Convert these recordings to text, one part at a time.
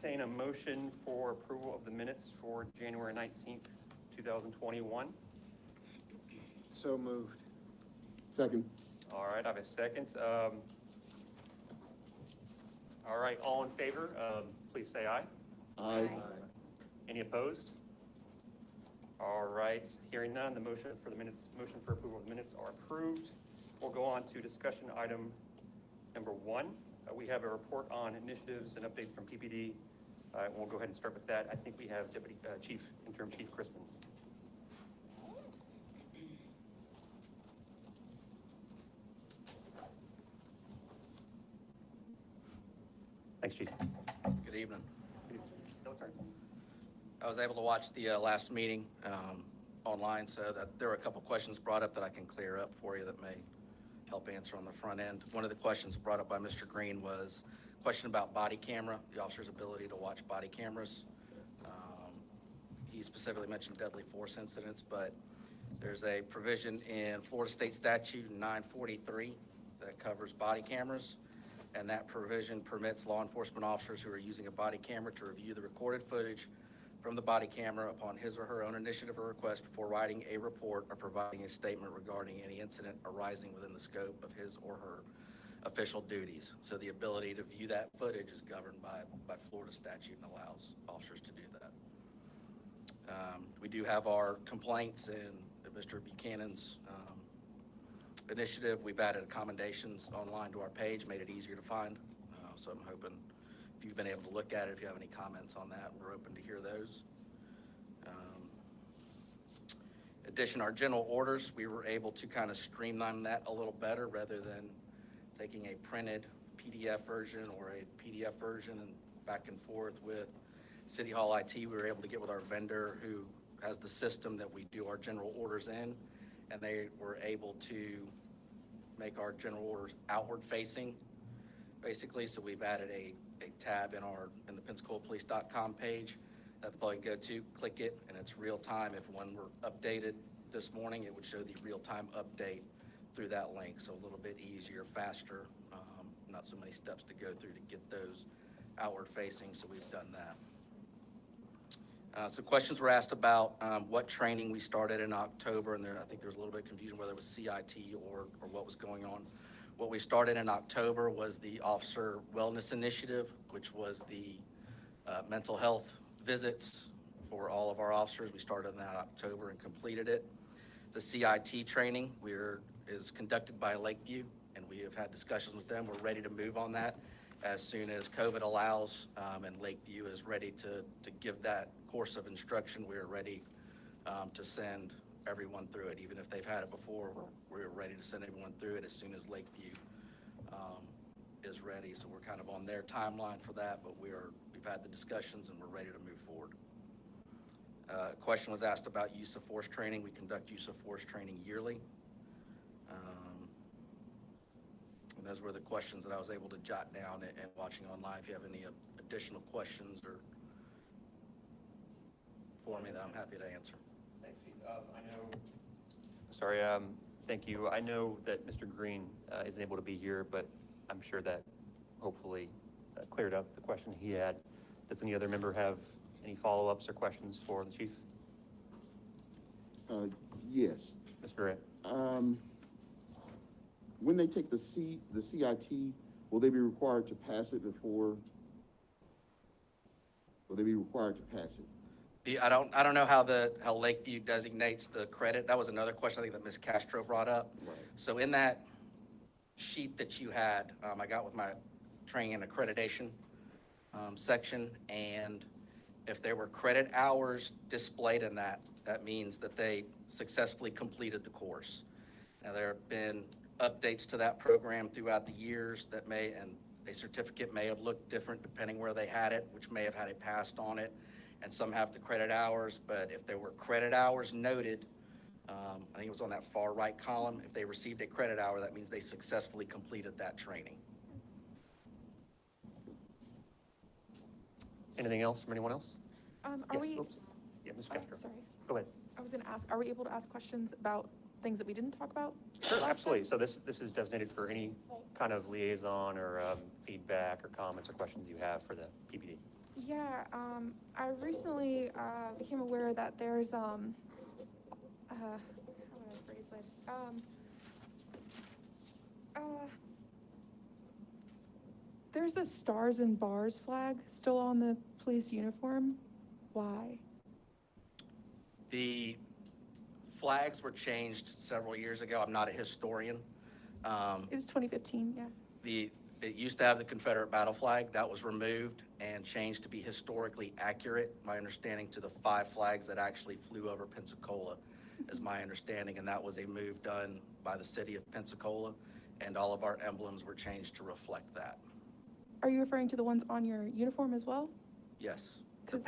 entertain a motion for approval of the minutes for January 19th, 2021. So moved. Second. All right, I have a second. All right, all in favor, please say aye. Aye. Any opposed? All right, hearing none, the motion for approval of the minutes are approved. We'll go on to discussion item number 1. We have a report on initiatives and updates from PPD. We'll go ahead and start with that. I think we have Deputy Interim Chief Crispin. Thanks, Chief. Good evening. No, it's all right. I was able to watch the last meeting online, so that there were a couple questions brought up that I can clear up for you that may help answer on the front end. One of the questions brought up by Mr. Green was a question about body camera, the officer's ability to watch body cameras. He specifically mentioned deadly force incidents, but there's a provision in Florida State Statute 943 that covers body cameras. And that provision permits law enforcement officers who are using a body camera to review the recorded footage from the body camera upon his or her own initiative or request before writing a report or providing a statement regarding any incident arising within the scope of his or her official duties. So the ability to view that footage is governed by Florida statute and allows officers to do that. We do have our complaints and Mr. Buchanan's initiative. We've added accommodations online to our page, made it easier to find. So I'm hoping if you've been able to look at it, if you have any comments on that, we're open to hear those. In addition, our general orders, we were able to kind of streamline that a little better rather than taking a printed PDF version or a PDF version and back and forth with City Hall IT. We were able to get with our vendor who has the system that we do our general orders in, and they were able to make our general orders outward facing, basically. So we've added a tab in the PensacolaPolice.com page that the public can go to, click it, and it's real time. If one were updated this morning, it would show the real time update through that link. So a little bit easier, faster, not so many steps to go through to get those outward facing. So we've done that. So questions were asked about what training we started in October, and I think there was a little bit of confusion whether it was CIT or what was going on. What we started in October was the Officer Wellness Initiative, which was the mental health visits for all of our officers. We started in that October and completed it. The CIT training is conducted by Lakeview, and we have had discussions with them. We're ready to move on that as soon as COVID allows, and Lakeview is ready to give that course of instruction. We are ready to send everyone through it. Even if they've had it before, we're ready to send everyone through it as soon as Lakeview is ready. So we're kind of on their timeline for that, but we've had the discussions and we're ready to move forward. A question was asked about use of force training. We conduct use of force training yearly. And those were the questions that I was able to jot down and watching online. If you have any additional questions or for me, that I'm happy to answer. Thanks, Chief. Thank you. I know that Mr. Green isn't able to be here, but I'm sure that hopefully cleared up the question he had. Does any other member have any follow-ups or questions for the Chief? Yes. Mr. Ray. When they take the CIT, will they be required to pass it before? Will they be required to pass it? I don't know how Lakeview designates the credit. That was another question I think that Ms. Castro brought up. Right. So in that sheet that you had, I got with my training and accreditation section, and if there were credit hours displayed in that, that means that they successfully completed the course. Now there have been updates to that program throughout the years and a certificate may have looked different depending where they had it, which may have had it passed on it, and some have the credit hours. But if there were credit hours noted, I think it was on that far right column, if they received a credit hour, that means they successfully completed that training. Anything else from anyone else? Yeah, Ms. Oh, Castro. sorry. Go ahead. I was going to ask, are we able to ask questions about things that we didn't talk about? Sure, last absolutely. time? So this is designated for any kind of liaison or feedback or comments or questions you have for the PPD. Yeah, I recently became aware that there's how would I phrase this? Uh, there's a stars and bars flag still on the police uniform. Why? The flags were changed several years ago. I'm not a historian. It was 2015. Yeah. It used to have the Confederate battle flag. That was removed and changed to be historically accurate, my understanding, to the 5 flags that actually flew over Pensacola, is my understanding. And that was a move done by the city of Pensacola, and all of our emblems were changed to reflect that. Are you referring to the ones on your uniform as well? Yes, the 'Cause-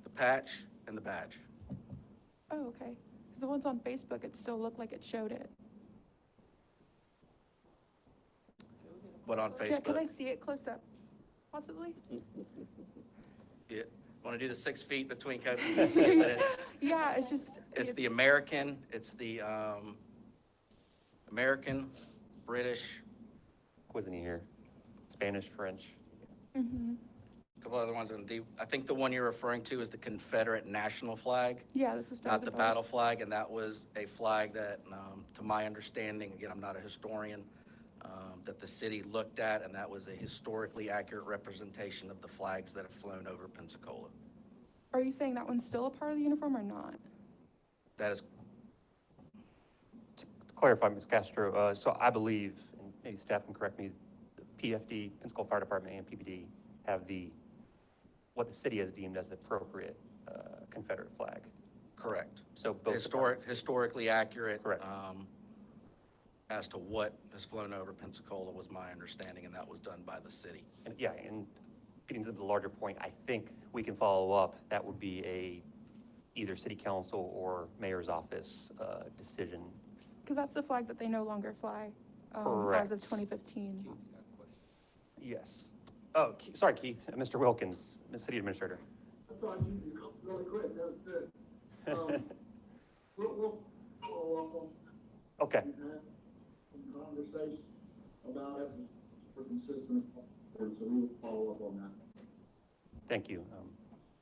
the patch, and the badge. Oh, okay. Because the ones on Facebook, it still looked like it showed it. But on Yeah, can I Facebook, see it close up? Possibly? you want to do the 6 feet between coats? You can see it, but Yeah, it's just. it's the American, it's the American, British, Cuisine here, Spanish, French. Mhm. a couple other ones. And I think the one you're referring to is the Confederate national flag, Yeah, this is stars not the and bars. battle flag. And that was a flag that, to my understanding, again, I'm not a historian, that the city looked at, and that was a historically accurate representation of the flags that have flown over Pensacola. Are you saying that one's still a part of the uniform or not? That is, To clarify, Ms. Castro, so I believe, and maybe staff can correct me, the PFD, Pensacola Fire Department, and PPD have what the city has deemed as the appropriate Confederate flag. correct. So both departments- Historically accurate. Correct. As to what has flown over Pensacola was my understanding, and that was done by the city. And yeah, and getting to the larger point, I think we can follow up. That would be either city council or mayor's office decision. Because that's the flag that they no longer fly as Correct. of 2015. Yes. Oh, sorry, Keith. Mr. Wilkins, the city administrator. I thought you'd be really quick, that's good. We'll follow up on, Okay. we've had some conversation about it, and we're consistent, so we will follow up on that. Thank you.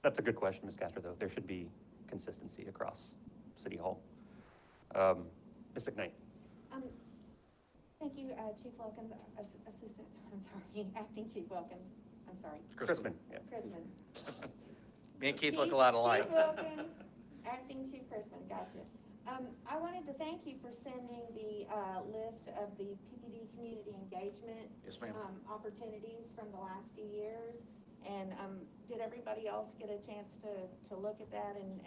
That's a good question, Ms. Castro, though. There should be consistency across City Hall. Ms. McKnight? Thank you, Chief Wilkins, Assistant, I'm sorry, Acting Chief Wilkins, I'm sorry, Crispin, yeah. Chrisman. Me and Keith look a lot alike. Chief Wilkins, Acting Chief Chrisman, gotcha. I wanted to thank you for sending the list of the PPD community engagement Yes, ma'am. opportunities from the last few years. And did everybody else get a chance to look at that? And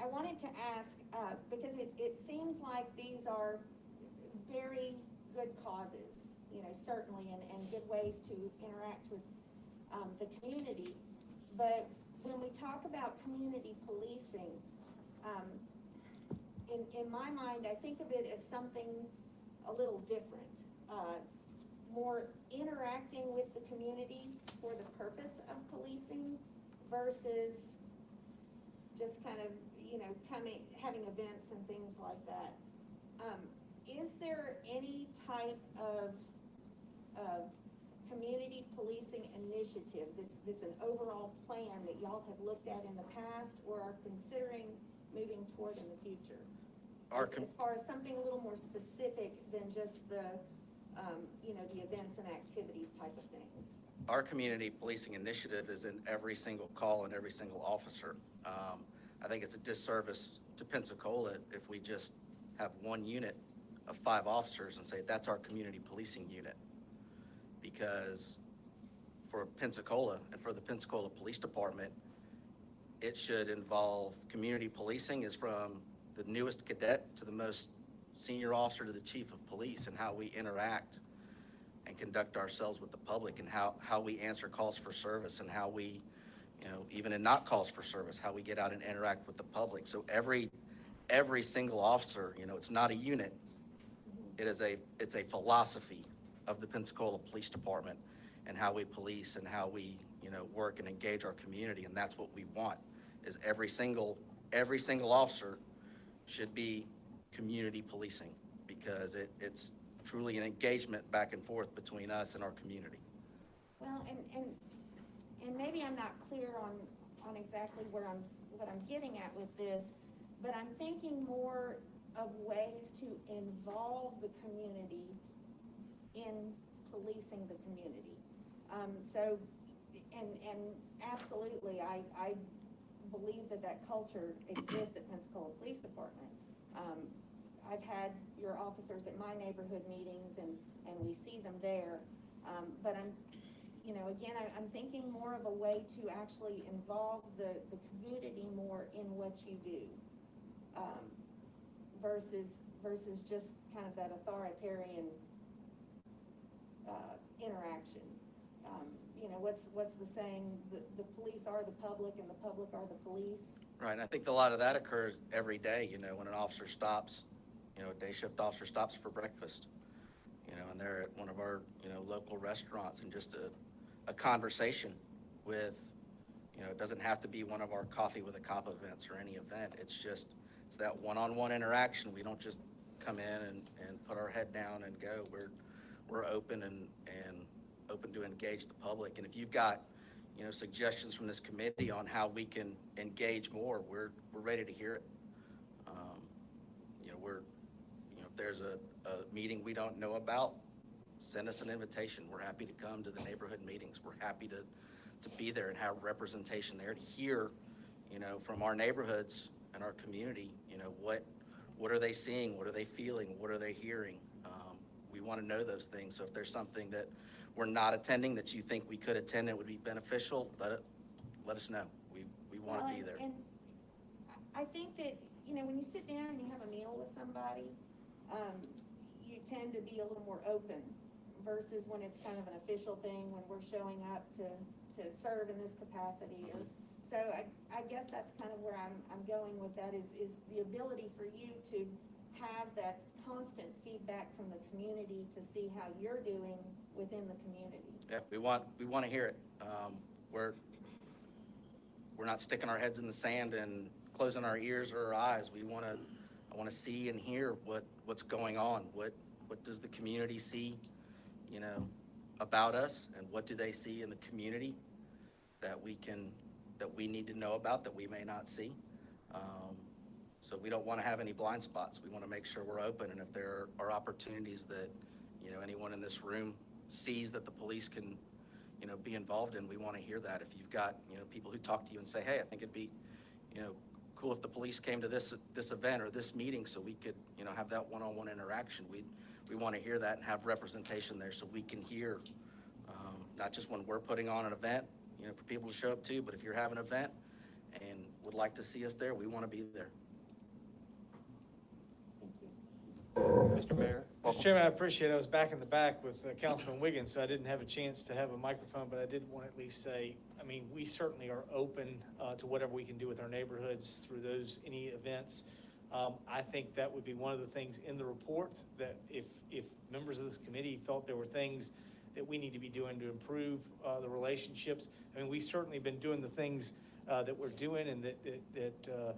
I wanted to ask, because it seems like these are very good causes, you know, certainly, and good ways to interact with the community. But when we talk about community policing, in my mind, I think of it as something a little different. More interacting with the community for the purpose of policing versus just kind of, you know, having events and things like that. Is there any type of community policing initiative that's an overall plan that y'all have looked at in the past or are considering moving toward in the future? As far as something a little more specific than just the, you know, the events and activities type of things. Our community policing initiative is in every single call and every single officer. I think it's a disservice to Pensacola if we just have one unit of 5 officers and say, that's our community policing unit. Because for Pensacola and for the Pensacola Police Department, it should involve community policing is from the newest cadet to the most senior officer to the chief of police, and how we interact and conduct ourselves with the public, and how we answer calls for service, and how we, you know, even in not calls for service, how we get out and interact with the public. So every single officer, you know, it's not a unit. It's a philosophy of the Pensacola Police Department and how we police and how we, you know, work and engage our community. And that's what we want, is every single officer should be community policing, because it's truly an engagement back and forth between us and our community. Well, and and maybe I'm not clear on exactly what I'm getting at with this, but I'm thinking more of ways to involve the community in policing the community. So, and absolutely, I believe that culture exists at Pensacola Police Department. I've had your officers at my neighborhood meetings, and we see them there. But again, I'm thinking more of a way to actually involve the community more in what you do, versus just kind of that authoritarian interaction. What's the saying? The police are the public, and the public are the police. Right, and I think a lot of that occurs every day, when an officer stops, a day shift officer stops for breakfast, and they're at one of our, local restaurants, and just a conversation with, it doesn't have to be one of our coffee with a cop events or any event. It's that one-on-one interaction. We don't just come in and put our head down and go. We're open and open to engage the public. And if you've got, suggestions from this committee on how we can engage more, we're ready to hear it. If there's a meeting we don't know about, send us an invitation. We're happy to come to the neighborhood meetings. We're happy to be there and have representation there to hear, from our neighborhoods and our community, what are they seeing? What are they feeling? What are they hearing? We want to know those things. So if there's something that we're not attending that you think we could attend and would be beneficial, let us know. We want to be there. And I think that, when you sit down and you have a meal with somebody, you tend to be a little more open versus when it's kind of an official thing, when we're showing up to serve in this capacity. So I guess that's kind of where I'm going with that is the ability for you to have that constant feedback from the community to see how you're doing within the community. Yeah, we want to hear it. We're not sticking our heads in the sand and closing our ears or our eyes. I want to see and hear what's going on. What does the community see, about us, and what do they see in the community that we need to know about that we may not see. So we don't want to have any blind spots. We want to make sure we're open, and if there are opportunities that, anyone in this room sees that the police can, be involved in, we want to hear that. If you've got, people who talk to you and say, hey, I think it'd be, cool if the police came to this event or this meeting so we could, have that one-on-one interaction. We want to hear that and have representation there so we can hear, not just when we're putting on an event, for people to show up to, but if you're having an event and would like to see us there, we want to be there. Mr. Mayor? Mr. Chairman, I appreciate it. I was back in the back with Councilman Wiggins, so I didn't have a chance to have a microphone, but I did want to at least say, we certainly are open to whatever we can do with our neighborhoods through any events. I think that would be one of the things in the report, that if members of this committee thought there were things that we need to be doing to improve the relationships. We've certainly been doing the things that we're doing, and that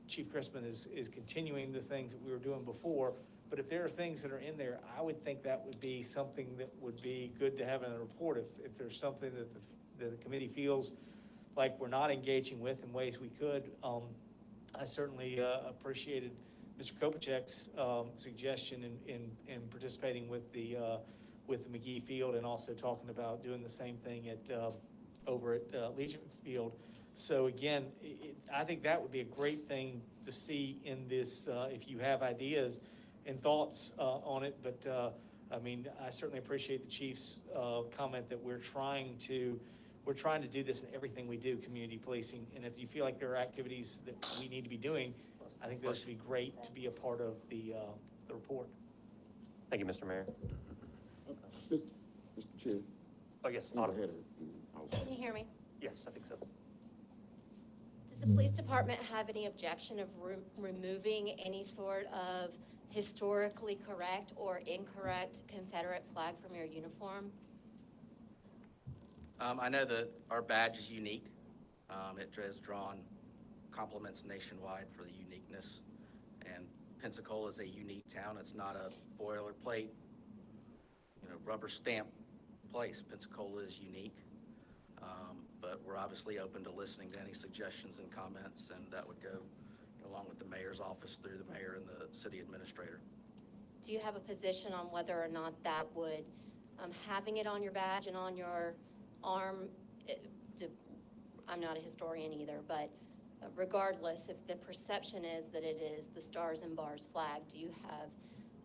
Chief Crispin is continuing the things that we were doing before. But if there are things that are in there, I would think that would be something that would be good to have in a report. If there's something that the committee feels like we're not engaging with in ways we could, I certainly appreciated Mr. Kopachek's suggestion in participating with the McGee Field, and also talking about doing the same thing over at Legion Field. So again, I think that would be a great thing to see in this, if you have ideas and thoughts on it. But I certainly appreciate the chief's comment that we're trying to do this in everything we do, community policing. And if you feel like there are activities that we need to be doing, I think those would be great to be a part of the report. Thank you, Mr. Mayor. Mr. Chair. Oh, yes, Go Autumn. ahead. Can you hear me? Yes, I think so. Does the police department have any objection of removing any sort of historically correct or incorrect Confederate flag from your uniform? I know that our badge is unique. It has drawn compliments nationwide for the uniqueness, and Pensacola is a unique town. It's not a boilerplate, rubber stamp place. Pensacola is unique. we're obviously open to listening to any suggestions and comments, and that would go along with the mayor's office through the mayor and the city administrator. Do you have a position on whether or not that would, having it on your badge and on your arm, I'm not a historian either, but regardless, if the perception is that it is the Stars and Bars flag, do you have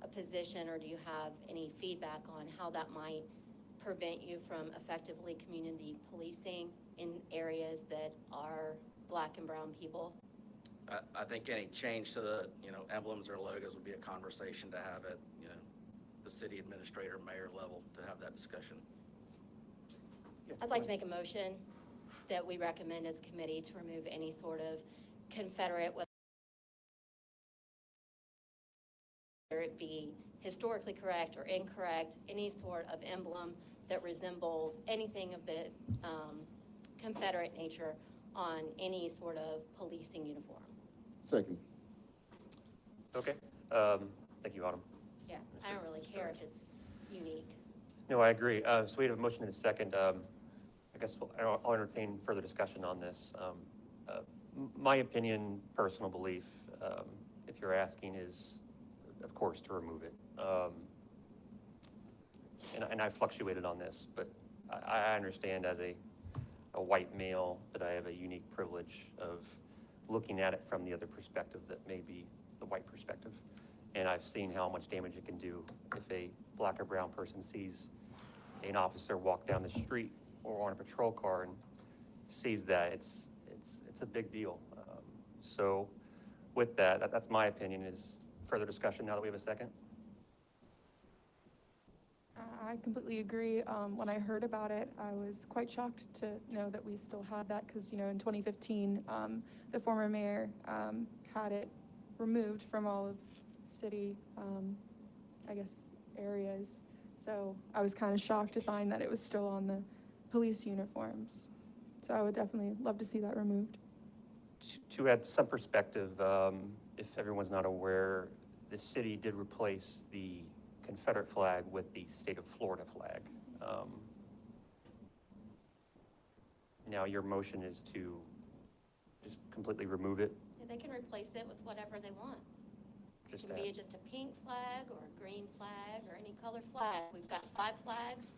a position or do you have any feedback on how that might prevent you from effectively community policing in areas that are Black and brown people? I think any change to the, emblems or logos would be a conversation to have at, the city administrator, mayor level to have that discussion. I'd like to make a motion that we recommend as a committee to remove any sort of Confederate, whether it be historically correct or incorrect, any sort of emblem that resembles anything of the Confederate nature on any sort of policing uniform. Second. Okay, thank you, Autumn. Yeah, I don't really care if it's unique. No, I agree. So we have a motion in a second. I guess I'll entertain further discussion on this. My opinion, personal belief, if you're asking, is, of course, to remove it. And I fluctuated on this, but I understand as a white male that I have a unique privilege of looking at it from the other perspective that may be the white perspective. And I've seen how much damage it can do if a Black or brown person sees an officer walk down the street or on a patrol car and sees that. It's a big deal. So with that's my opinion. Is further discussion now that we have a second? I completely agree. When I heard about it, I was quite shocked to know that we still had that because, in 2015, the former mayor had it removed from all of city, areas. So I was kind of shocked to find that it was still on the police uniforms. So I would definitely love to see that removed. To add some perspective, if everyone's not aware, the city did replace the Confederate flag with the state of Florida flag. Now your motion is to just completely remove it? They can replace it with whatever they want. It Just can be just a pink flag or a green flag or any color flag. We've got 5 flags,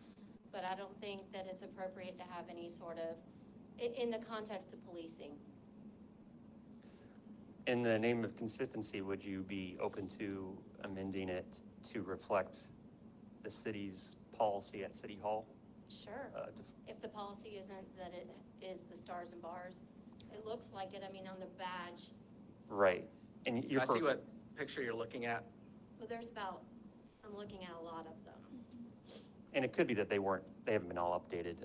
but I don't think that it's appropriate to have any sort of, in the context of policing. In the name of consistency, would you be open to amending it to reflect the city's policy at City Hall? Sure. If the policy isn't that it is the Stars and Bars, it looks like it, on the badge. Right. And you're I see what picture you're looking at. Well, I'm looking at a lot of them. And it could be that they haven't been all updated.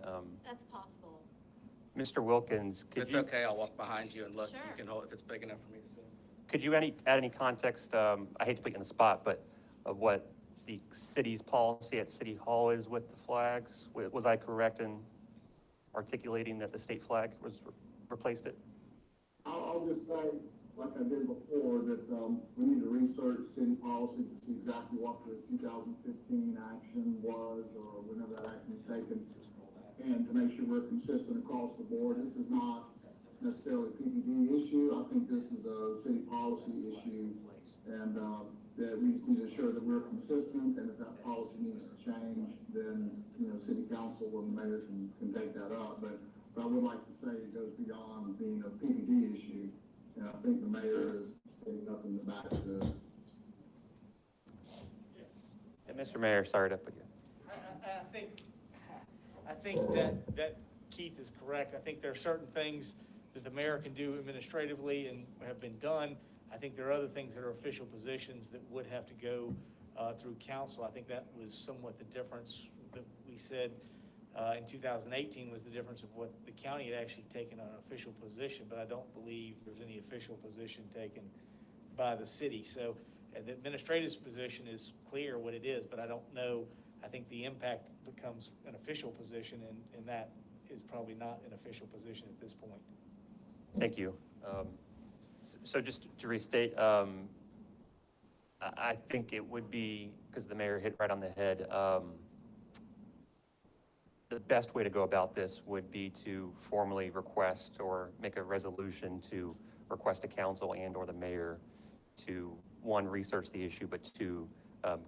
That's possible. Mr. Wilkins, If it's okay, I'll walk behind you and look. Sure. You can hold if it's big enough for me to see. could you add any context, I hate to put you on the spot, but of what the city's policy at City Hall is with the flags? Was I correct in articulating that the state flag replaced it? I'll just say, like I did before, that we need to research city policy to see exactly what the 2015 action was or whenever that action was taken, and to make sure we're consistent across the board. This is not necessarily a PPD issue. I think this is a city policy issue, and that we just need to ensure that we're consistent, and if that policy needs to change, then, city council and the mayor can take that up. But I would like to say it goes beyond being a PPD issue, and I think the mayor is standing up in the back to. And Mr. Mayor, sorry to put you. I think that Keith is correct. I think there are certain things that the mayor can do administratively and have been done. I think there are other things that are official positions that would have to go through council. I think that was somewhat the difference that we said in 2018 was the difference of what the county had actually taken on an official position, but I don't believe there's any official position taken by the city. So the administrative position is clear what it is, but I don't know. I think the impact becomes an official position, and that is probably not an official position at this point. Thank you. So just to restate, I think it would be, because the mayor hit right on the head, the best way to go about this would be to formally request or make a resolution to request a council and or the mayor to, one, research the issue, but two,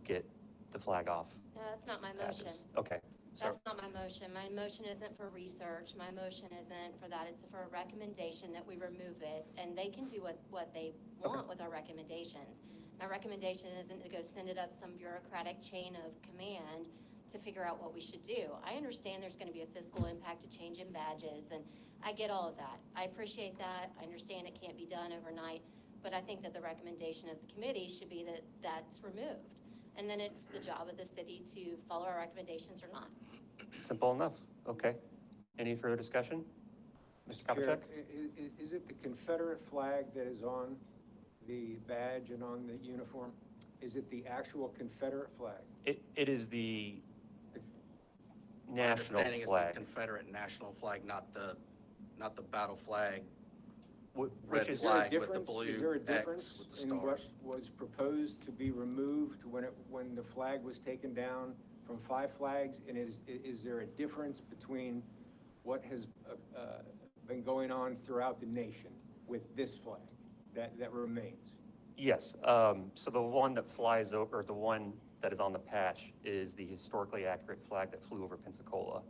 get the flag off. No, that's not my motion. patches. Okay, so, That's not my motion. My motion isn't for research. My motion isn't for that. It's for a recommendation that we remove it, and they can do what they want with our recommendations. My recommendation isn't to go send it up some bureaucratic chain of command to figure out what we should do. I understand there's gonna be a fiscal impact to change in badges, and I get all of that. I appreciate that. I understand it can't be done overnight, but I think that the recommendation of the committee should be that that's removed. And then it's the job of the city to follow our recommendations or not. simple enough. Okay. Any further discussion? Mr. Chair, Kopachek? is it the Confederate flag that is on the badge and on the uniform? Is it the actual Confederate flag? It is the My national understanding is the flag, Confederate national flag, not the battle flag. which Red is, flag with the blue Is there a X difference with the in what stars. was proposed to be removed when the flag was taken down from 5 flags? And is there a difference between what has been going on throughout the nation with this flag that remains? yes. So the one that flies over, or the one that is on the patch is the historically accurate flag that flew over Pensacola.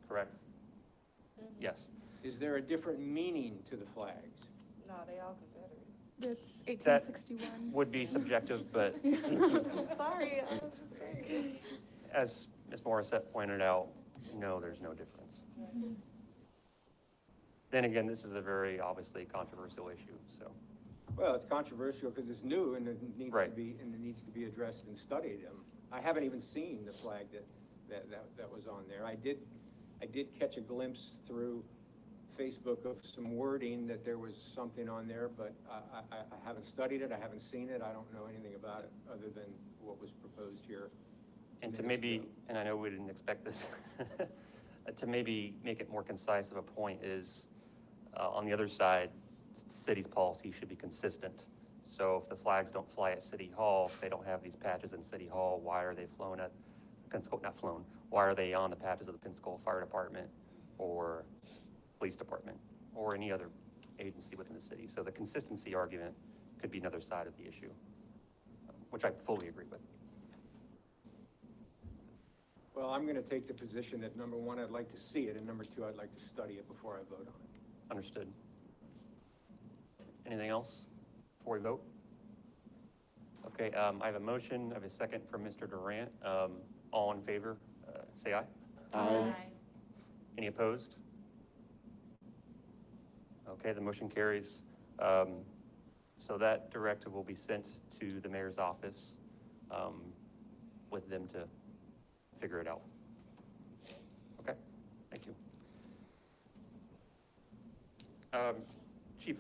Correct? Yes. Is there a different meaning to the flags? No, they all Confederate. It's 1861. Would be subjective, but Sorry, I was just saying. as Ms. Morissette pointed out, no, there's no difference. Then again, this is a very obviously controversial issue, so. Well, it's controversial because it's new and it needs to Right. be addressed and studied. I haven't even seen the flag that was on there. I did catch a glimpse through Facebook of some wording that there was something on there, but I haven't studied it. I haven't seen it. I don't know anything about it other than what was proposed here. And to minutes maybe, ago. and I know we didn't expect this, to maybe make it more concise of a point is, on the other side, the city's policy should be consistent. So if the flags don't fly at City Hall, if they don't have these patches in City Hall, why are they flown at, not flown, why are they on the patches of the Pensacola Fire Department or Police Department or any other agency within the city? So the consistency argument could be another side of the issue, which I fully agree with. Well, I'm going to take the position that number one, I'd like to see it, and number two, I'd like to study it before I vote on it. Understood. Anything else before we vote? Okay, I have a motion, I have a second from Mr. Durant. All in favor, say aye. Aye. Any opposed? Okay, the motion carries. So that directive will be sent to the mayor's office with them to figure it out. Okay, thank you. Chief,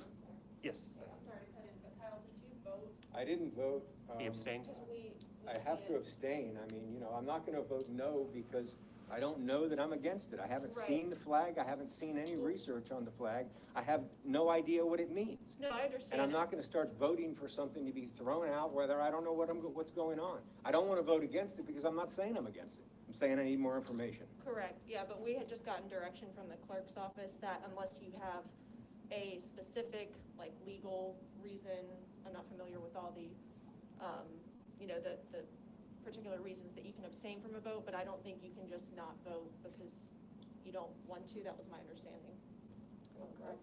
yes, I'm sorry to cut in, but Kyle, did you vote? I didn't vote. he abstained? Because we I have to did. abstain. I mean, I'm not going to vote no because I don't know that I'm against it. I haven't Right. seen the flag. I haven't seen any research on the flag. I have no idea what it means. No, I And understand. I'm not going to start voting for something to be thrown out whether I don't know what's going on. I don't want to vote against it because I'm not saying I'm against it. I'm saying I need more information. Correct, yeah, but we had just gotten direction from the clerk's office that unless you have a specific, like, legal reason, I'm not familiar with all the, the particular reasons that you can abstain from a vote, but I don't think you can just not vote because you don't want to. That was my understanding. Correct?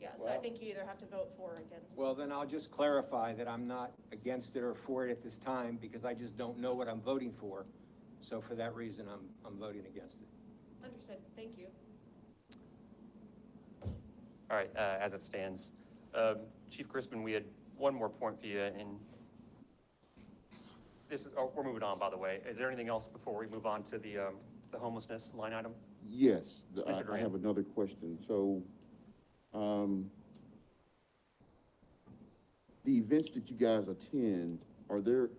Yeah, so I Well- think you either have to vote for or against. Well, then I'll just clarify that I'm not against it or for it at this time because I just don't know what I'm voting for. So for that reason, I'm voting against it. Understood, thank you. All right, as it stands. Chief Crispin, we had one more point for you, and this is, we're moving on, by the way. Is there anything else before we move on to the homelessness line item? Yes, Mr. I Durant. have another question. So, the events that you guys attend, are there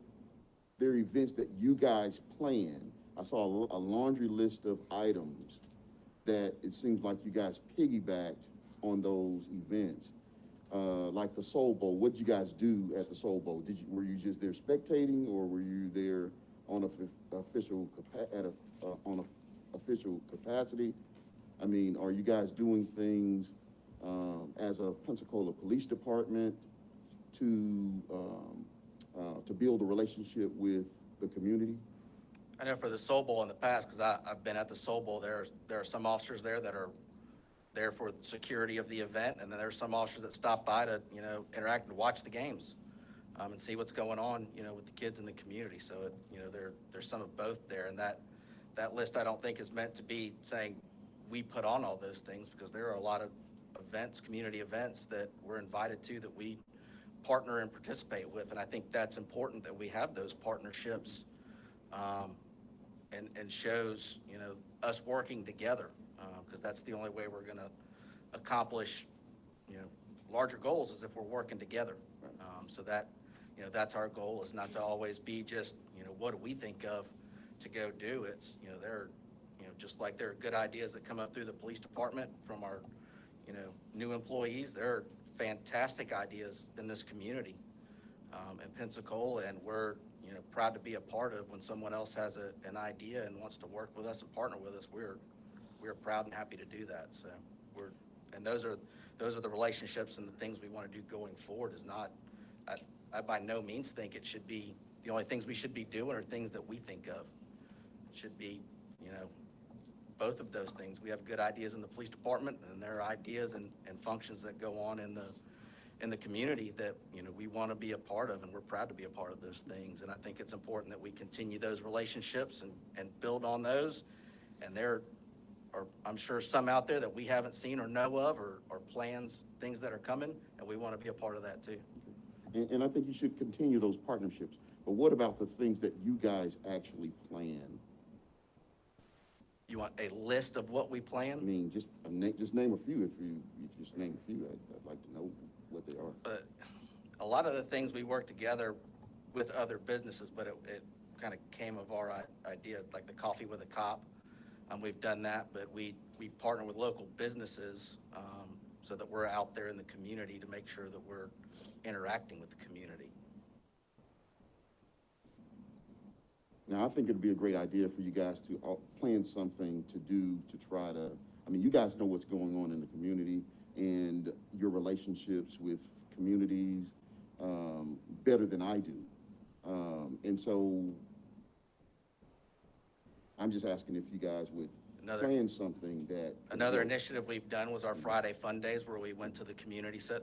events that you guys plan? I saw a laundry list of items that it seems like you guys piggybacked on those events. Like the Soul Bowl, what'd you guys do at the Soul Bowl? Were you just there spectating, or were you there on official capacity? I mean, are you guys doing things as a Pensacola Police Department to build a relationship with the community? I know for the Soul Bowl in the past, because I've been at the Soul Bowl, there are some officers there that are there for the security of the event, and then there's some officers that stop by to, interact and watch the games, and see what's going on, with the kids in the community. So, there's some of both there, and that list I don't think is meant to be saying we put on all those things, because there are a lot of events, community events that we're invited to that we partner and participate with, and I think that's important that we have those partnerships, and shows, us working together, because that's the only way we're going to accomplish, larger goals, is if we're working together. So that, that's our goal, is not to always be just, what do we think of to go do. It's, there are, just like there are good ideas that come up through the police department from our, new employees, there are fantastic ideas in this community, in Pensacola, and we're, proud to be a part of. When someone else has an idea and wants to work with us and partner with us, we're proud and happy to do that. So and those are the relationships and the things we want to do going forward. Is not, I by no means think it should be, the only things we should be doing are things that we think of. It should be, both of those things. We have good ideas in the police department, and there are ideas and functions that go on in the community that, we want to be a part of, and we're proud to be a part of those things. And I think it's important that we continue those relationships and build on those. And there are, I'm sure, some out there that we haven't seen or know of, or plans, things that are coming, and we want to be a part of that too. And I think you should continue those partnerships. But what about the things that you guys actually plan? You want a list of what we plan? I mean, just name a few. If you just name a few, I'd like to know what they are. But a lot of the things we work together with other businesses, but it kind of came of our idea, like the Coffee with a Cop. We've done that, but we partner with local businesses, so that we're out there in the community to make sure that we're interacting with the community. Now, I think it'd be a great idea for you guys to plan something to do to try to, I mean, you guys know what's going on in the community and your relationships with communities better than I do. And so I'm just asking if you guys would plan something that. Another initiative we've done was our Friday Fun Days, where we went to the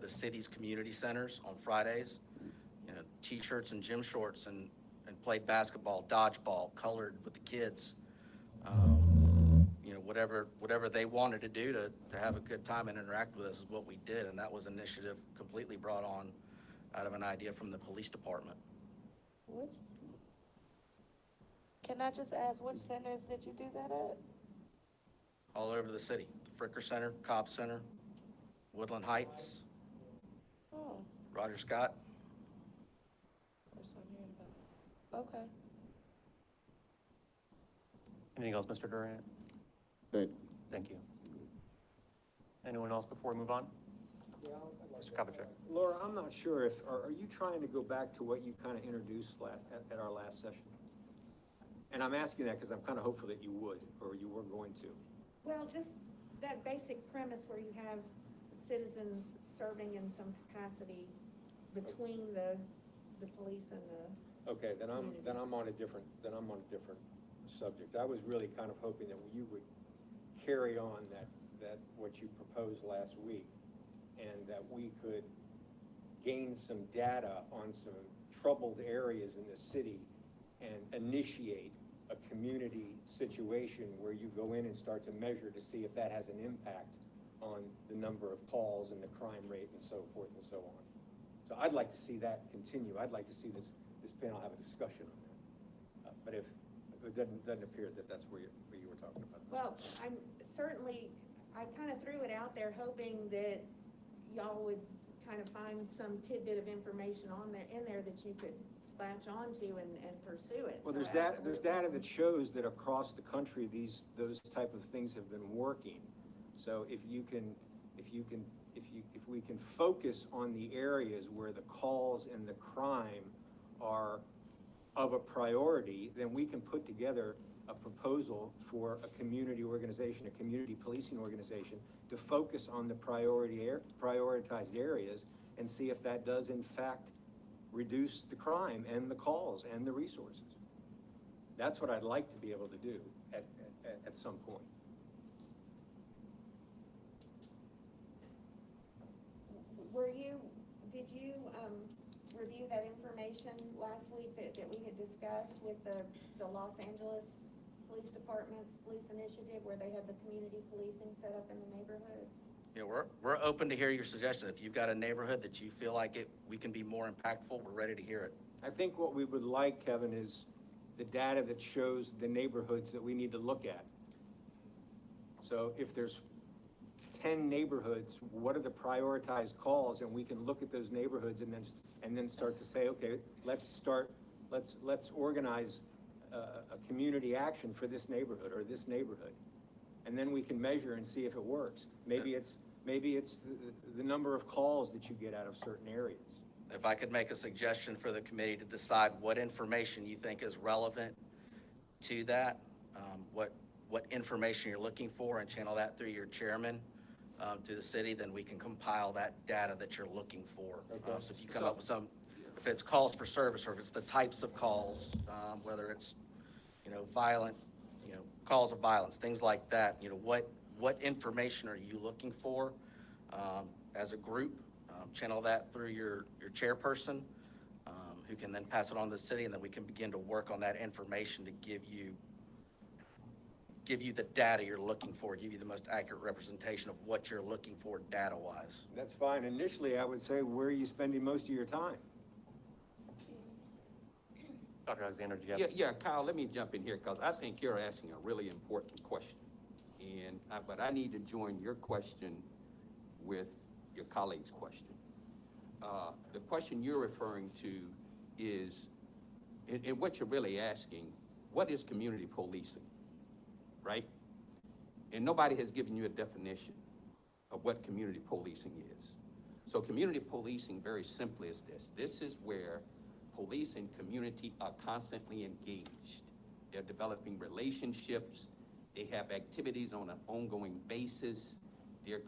city's community centers on Fridays, T-shirts and gym shorts, and played basketball, dodgeball, colored with the kids. Whatever they wanted to do to have a good time and interact with us is what we did, and that was an initiative completely brought on out of an idea from the police department. Can I just ask, which centers did you do that at? All over the city. The Fricker Center, Cobb Center, Woodland Heights, Oh, Roger Scott. first time hearing about it. Okay. Anything else, Mr. Durant? Thank you. Anyone else before we move on? Mr. Kopacek. Laura, I'm not sure if, are you trying to go back to what you kind of introduced at our last session? And I'm asking that because I'm kind of hopeful that you would, or you were going to. Well, just that basic premise where you have citizens serving in some capacity between the police and the. Okay, then I'm on a different subject. I was really kind of hoping that you would carry on that what you proposed last week, and that we could gain some data on some troubled areas in the city and initiate a community situation where you go in and start to measure to see if that has an impact on the number of calls and the crime rate and so forth and so on. So I'd like to see that continue. I'd like to see this panel have a discussion on that. But if it doesn't appear that that's where you were talking about. Well, I kind of threw it out there hoping that y'all would kind of find some tidbit of information in there that you could latch onto and pursue it. Well, So there's data that shows that across the country, those type of things have been working. So if we can focus on the areas where the calls and the crime are of a priority, then we can put together a proposal for a community organization, a community policing organization, to focus on the prioritized areas and see if that does in fact reduce the crime and the calls and the resources. That's what I'd like to be able to do at some point. Did you review that information last week that we had discussed with the Los Angeles Police Department's police initiative where they had the community policing set up in the neighborhoods? Yeah, we're open to hear your suggestions. If you've got a neighborhood that you feel like we can be more impactful, we're ready to hear it. I think what we would like, Kevin, is the data that shows the neighborhoods that we need to look at. So if there's 10 neighborhoods, what are the prioritized calls? And we can look at those neighborhoods and then start to say, okay, let's organize a community action for this neighborhood or this neighborhood. And then we can measure and see if it works. Maybe it's the number of calls that you get out of certain areas. If I could make a suggestion for the committee to decide what information you think is relevant to that, what information you're looking for, and channel that through your chairman to the city, then we can compile that data that you're looking for. Okay. So if you come up with if it's calls for service, or if it's the types of calls, whether it's, violent, calls of violence, things like that, what information are you looking for as a group? Channel that through your chairperson, who can then pass it on to the city, and then we can begin to work on that information to give you the data you're looking for, give you the most accurate representation of what you're looking for data-wise. That's fine. Initially, I would say, where are you spending most of your time? Dr. Alexander, do you have? Yeah, Kyle, let me jump in here, because I think you're asking a really important question. But I need to join your question with your colleague's question. The question you're referring to is, and what you're really asking, what is community policing, right? And nobody has given you a definition of what community policing is. So community policing, very simply, is this. This is where police and community are constantly engaged. They're developing relationships. They have activities on an ongoing basis. They're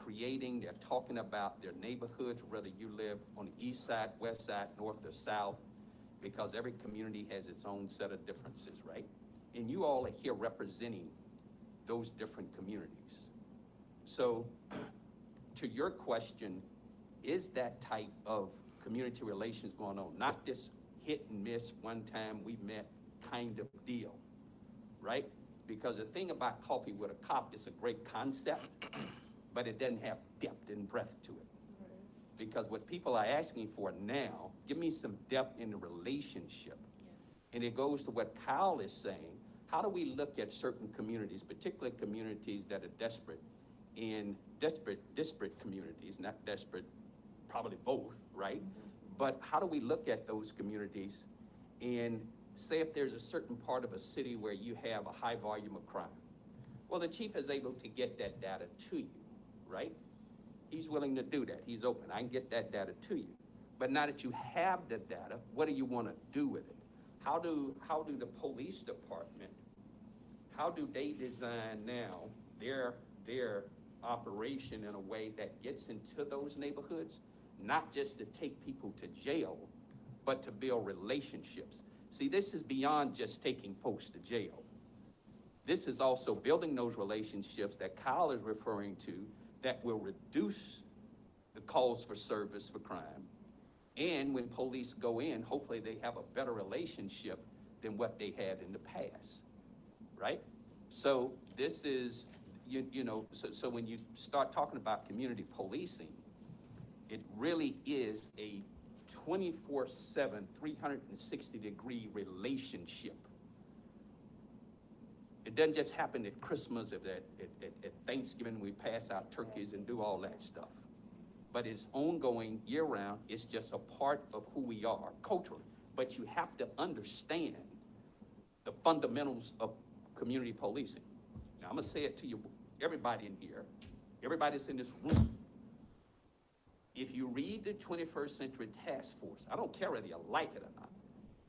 talking about their neighborhoods, whether you live on the east side, west side, north or south, because every community has its own set of differences, right? And you all are here representing those different communities. So to your question, is that type of community relations going on? Not this hit and miss, one time we met kind of deal, right? Because the thing about Coffee with a Cop, it's a great concept, but it doesn't have depth and breadth to it. Because what people are asking for now, give me some depth in the relationship. And it goes to what Kyle is saying. How do we look at certain communities, particularly communities that are disparate communities, not desperate, probably both, right? But how do we look at those communities and say if there's a certain part of a city where you have a high volume of crime? Well, the chief is able to get that data to you, right? He's willing to do that. He's open. I can get that data to you. But now that you have the data, what do you want to do with it? How do the police department, how do they design now their operation in a way that gets into those neighborhoods, not just to take people to jail, but to build relationships? See, this is beyond just taking folks to jail. This is also building those relationships that Kyle is referring to that will reduce the calls for service for crime. And when police go in, hopefully they have a better relationship than what they had in the past, right? So this is, so when you start talking about community policing, it really is a 24/7, 360-degree relationship. It doesn't just happen at Christmas, at Thanksgiving, we pass out turkeys and do all that stuff. But it's ongoing year-round. It's just a part of who we are culturally. But you have to understand the fundamentals of community policing. Now, I'm going to say it to you, everybody in here, everybody that's in this room. If you read the 21st Century Task Force, I don't care whether you like it or not,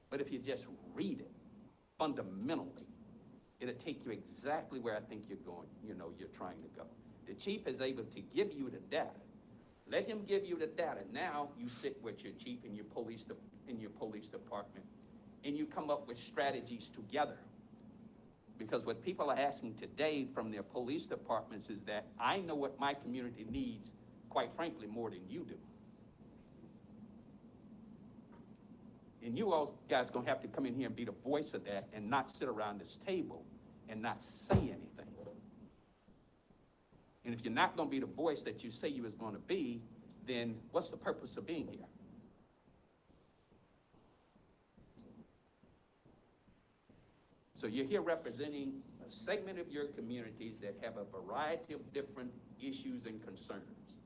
but if you just read it fundamentally, it'll take you exactly where I think you're going, you're trying to go. The chief is able to give you the data. Let him give you the data. Now you sit with your chief and your police department, and you come up with strategies together. Because what people are asking today from their police departments is that I know what my community needs, quite frankly, more than you do. And you all guys gonna have to come in here and be the voice of that and not sit around this table and not say anything. And if you're not gonna be the voice that you say you was gonna be, then what's the purpose of being here? So you're here representing a segment of your communities that have a variety of different issues and concerns.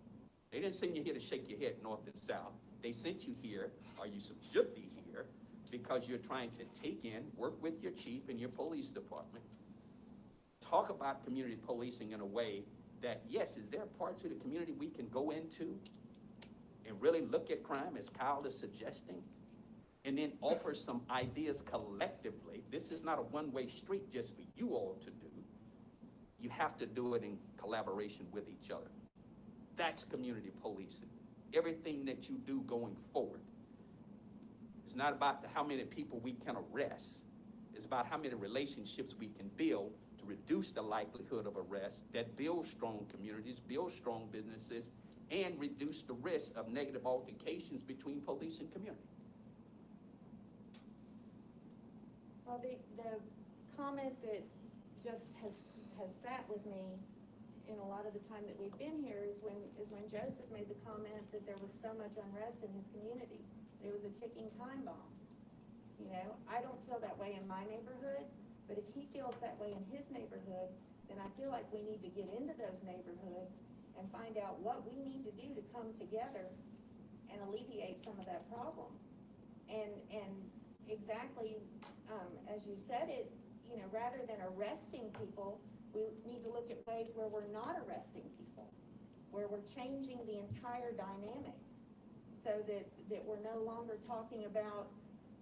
They didn't send you here to shake your head north and south. They sent you here, or you should be here, because you're trying to take in, work with your chief and your police department, talk about community policing in a way that, yes, is there parts of the community we can go into and really look at crime, as Kyle is suggesting, and then offer some ideas collectively. This is not a one-way street just for you all to do. You have to do it in collaboration with each other. That's community policing. Everything that you do going forward. It's not about how many people we can arrest. It's about how many relationships we can build to reduce the likelihood of arrest, that build strong communities, build strong businesses, and reduce the risk of negative altercations between police and community. Well, the comment that just has sat with me in a lot of the time that we've been here is when Joseph made the comment that there was so much unrest in his community. It was a ticking time bomb. I don't feel that way in my neighborhood, but if he feels that way in his neighborhood, then I feel like we need to get into those neighborhoods and find out what we need to do to come together and alleviate some of that problem. And exactly, as you said it, rather than arresting people, we need to look at ways where we're not arresting people, where we're changing the entire dynamic so that we're no longer talking about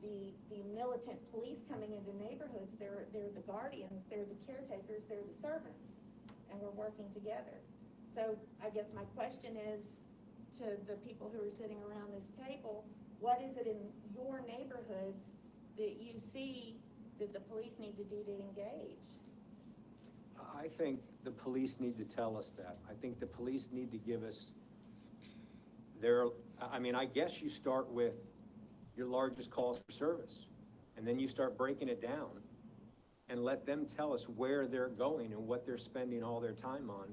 the militant police coming into neighborhoods. They're the guardians, they're the caretakers, they're the servants, and we're working together. So I guess my question is to the people who are sitting around this table, what is it in your neighborhoods that you see that the police need to do to engage? I think the police need to tell us that. I think the police need to give us I guess you start with your largest calls for service, and then you start breaking it down and let them tell us where they're going and what they're spending all their time on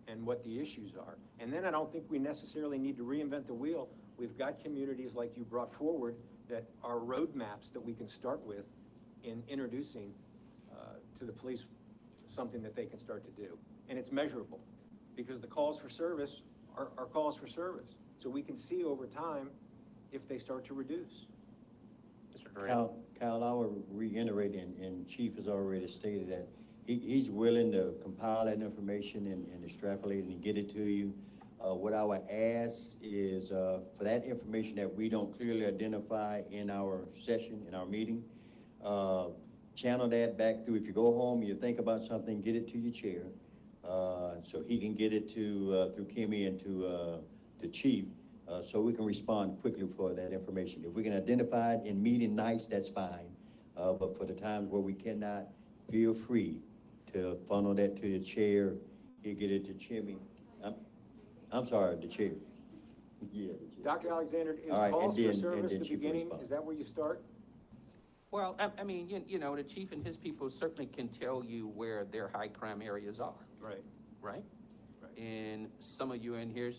and what the issues are. And then I don't think we necessarily need to reinvent the wheel. We've got communities like you brought forward that are roadmaps that we can start with in introducing to the police something that they can start to do. And it's measurable, because the calls for service are calls for service. So we can see over time if they start to reduce. Mr. Durant. Kyle, I will reiterate, and Chief has already stated that he's willing to compile that information and extrapolate it and get it to you. What I would ask is for that information that we don't clearly identify in our session, in our meeting, channel that back through. If you go home, you think about something, get it to your chair, so he can get it to through Kimmy and to Chief, so we can respond quickly for that information. If we can identify it in meeting nights, that's fine. But for the times where we cannot, feel free to funnel that to the chair. He'll get it to Kimmy. I'm sorry, the chair. Yeah, the chair. Dr. Alexander, is All right, calls and for then service the Chief will beginning? respond. Is that where you start? Well, I mean, the chief and his people certainly can tell you where their high crime areas are. Right. Right? Right. And some of you in here,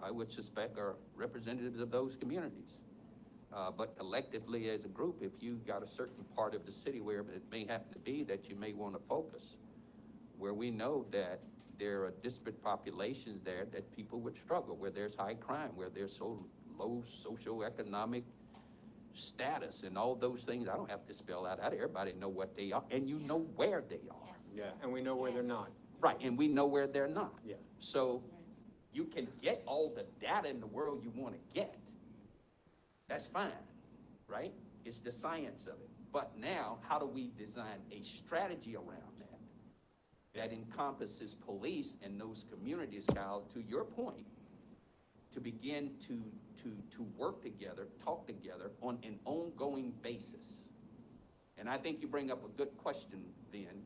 I would suspect, are representatives of those communities. But collectively as a group, if you got a certain part of the city where it may happen to be that you may want to focus, where we know that there are disparate populations there that people would struggle, where there's high crime, where there's so low socioeconomic status and all those things. I don't have to spell out. Everybody know what they are, and you know where they are. Yes. Yeah, and we know where they're not. Right, and we know where they're not. Yeah. So you can get all the data in the world you want to get. That's fine, right? It's the science of it. But now, how do we design a strategy around that that encompasses police and those communities, Kyle, to your point, to begin to work together, talk together on an ongoing basis? And I think you bring up a good question then.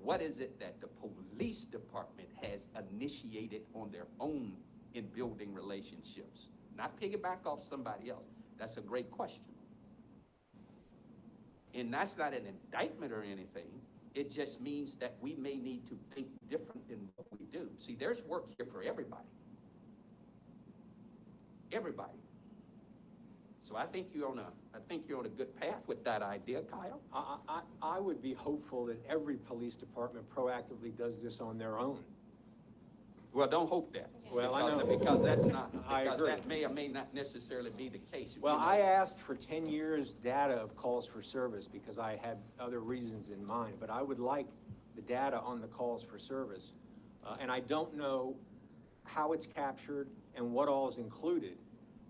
What is it that the police department has initiated on their own in building relationships? Not piggyback off somebody else. That's a great question. And that's not an indictment or anything. It just means that we may need to think different in what we do. See, there's work here for everybody. Everybody. So I think you're on a good path with that idea, Kyle. I would be hopeful that every police department proactively does this on their own. Well, don't hope that. Well, I know. Because that's not, I because agree. that may or may not necessarily be the case. Well, I asked for 10 years data of calls for service because I had other reasons in mind, but I would like the data on the calls for service. And I don't know how it's captured and what all is included.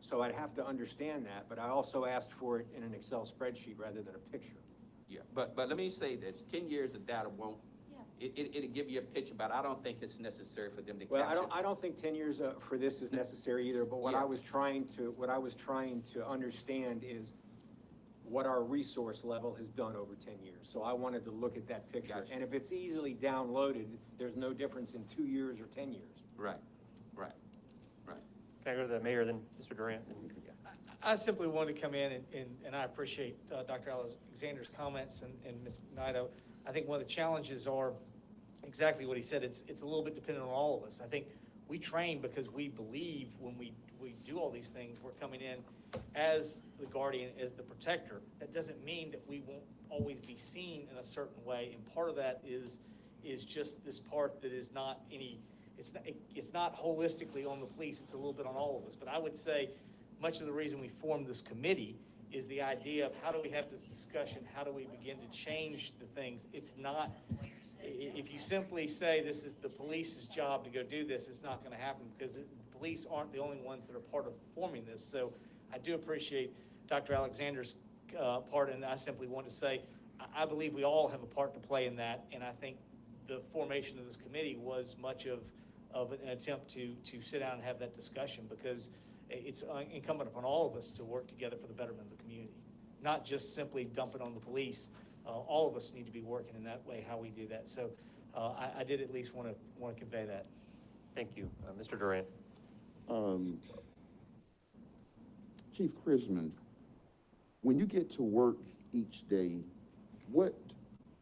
So I'd have to understand that, but I also asked for it in an Excel spreadsheet rather than a picture. Yeah, but let me say this, 10 years of data won't, it'll give you a picture, but I don't think it's necessary for them to capture. Well, I don't think 10 years for this is necessary either, but what I was trying to understand is what our resource level has done over 10 years. So I wanted to look at that picture. Gotcha. And if it's easily downloaded, there's no difference in 2 years or 10 years. Right. Can I go to the mayor, then Mr. Durant? I simply wanted to come in and I appreciate Dr. Alexander's comments and Ms. Naito. I think one of the challenges are exactly what he said. It's a little bit dependent on all of us. I think we train because we believe when we do all these things, we're coming in as the guardian, as the protector. That doesn't mean that we won't always be seen in a certain way. And part of that is just this part that is not any, it's not holistically on the police, it's a little bit on all of us. But I would say much of the reason we formed this committee is the idea of how do we have this discussion, how do we begin to change the things. It's not, if you simply say this is the police's job to go do this, it's not going to happen because the police aren't the only ones that are part of forming this. So I do appreciate Dr. Alexander's part, and I simply want to say I believe we all have a part to play in that, and I think the formation of this committee was much of an attempt to sit down and have that discussion, because it's incumbent upon all of us to work together for the betterment of the community, not just simply dump it on the police. All of us need to be working in that way, how we do that. So I did at least want to convey that. Thank you. Mr. Durant. Chief Chrisman, when you get to work each day, what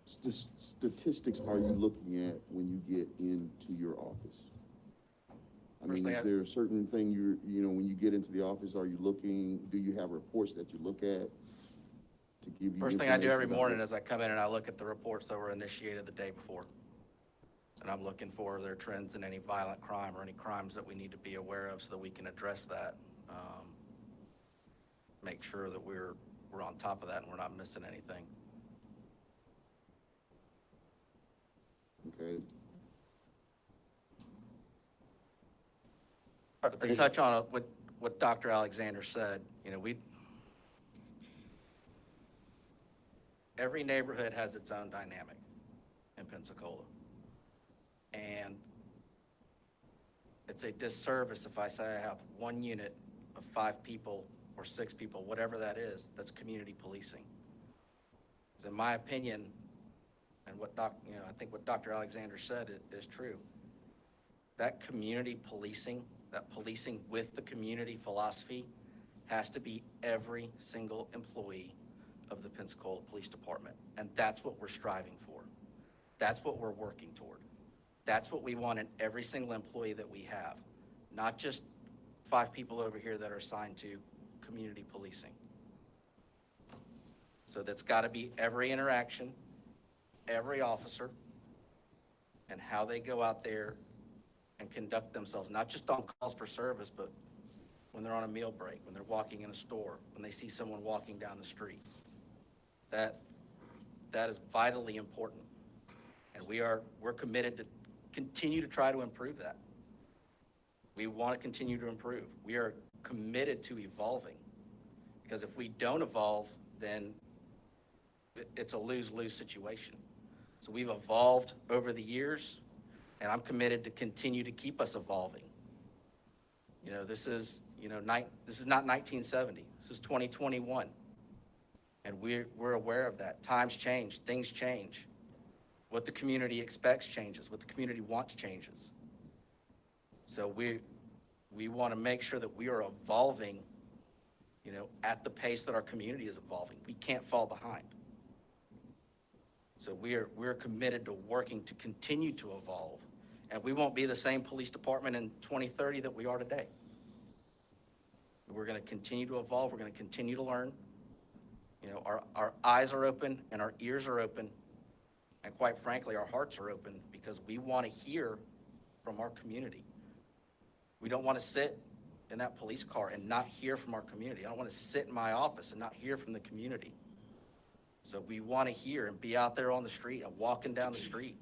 statistics are you looking at when you get into your office? I mean, is there a certain thing when you get into the office, are you looking, do you have reports that you look at to give you? First thing I do every morning is I come in and I look at the reports that were initiated the day before. And I'm looking for their trends in any violent crime or any crimes that we need to be aware of so that we can address that. Make sure that we're on top of that and we're not missing anything. Okay. To touch on what Dr. Alexander said, every neighborhood has its own dynamic in Pensacola. And it's a disservice if I say I have one unit of 5 people or 6 people, whatever that is, that's community policing. Because in my opinion, and I think what Dr. Alexander said is true. That community policing, that policing with the community philosophy, has to be every single employee of the Pensacola Police Department. And that's what we're striving for. That's what we're working toward. That's what we want in every single employee that we have, not just 5 people over here that are assigned to community policing. So that's got to be every interaction, every officer, and how they go out there and conduct themselves, not just on calls for service, but when they're on a meal break, when they're walking in a store, when they see someone walking down the street. That is vitally important. And we're committed to continue to try to improve that. We want to continue to improve. We are committed to evolving, because if we don't evolve, then it's a lose-lose situation. So we've evolved over the years, and I'm committed to continue to keep us evolving. You know, this is not 1970. This is 2021. And we're aware of that. Times change, things change. What the community expects changes, what the community wants changes. So we want to make sure that we are evolving, you know, at the pace that our community is evolving. We can't fall behind. So we're committed to working to continue to evolve. And we won't be the same police department in 2030 that we are today. We're going to continue to evolve. We're going to continue to learn. You know, our eyes are open and our ears are open. And quite frankly, our hearts are open because we want to hear from our community. We don't want to sit in that police car and not hear from our community. I don't want to sit in my office and not hear from the community. So we want to hear and be out there on the street and walking down the street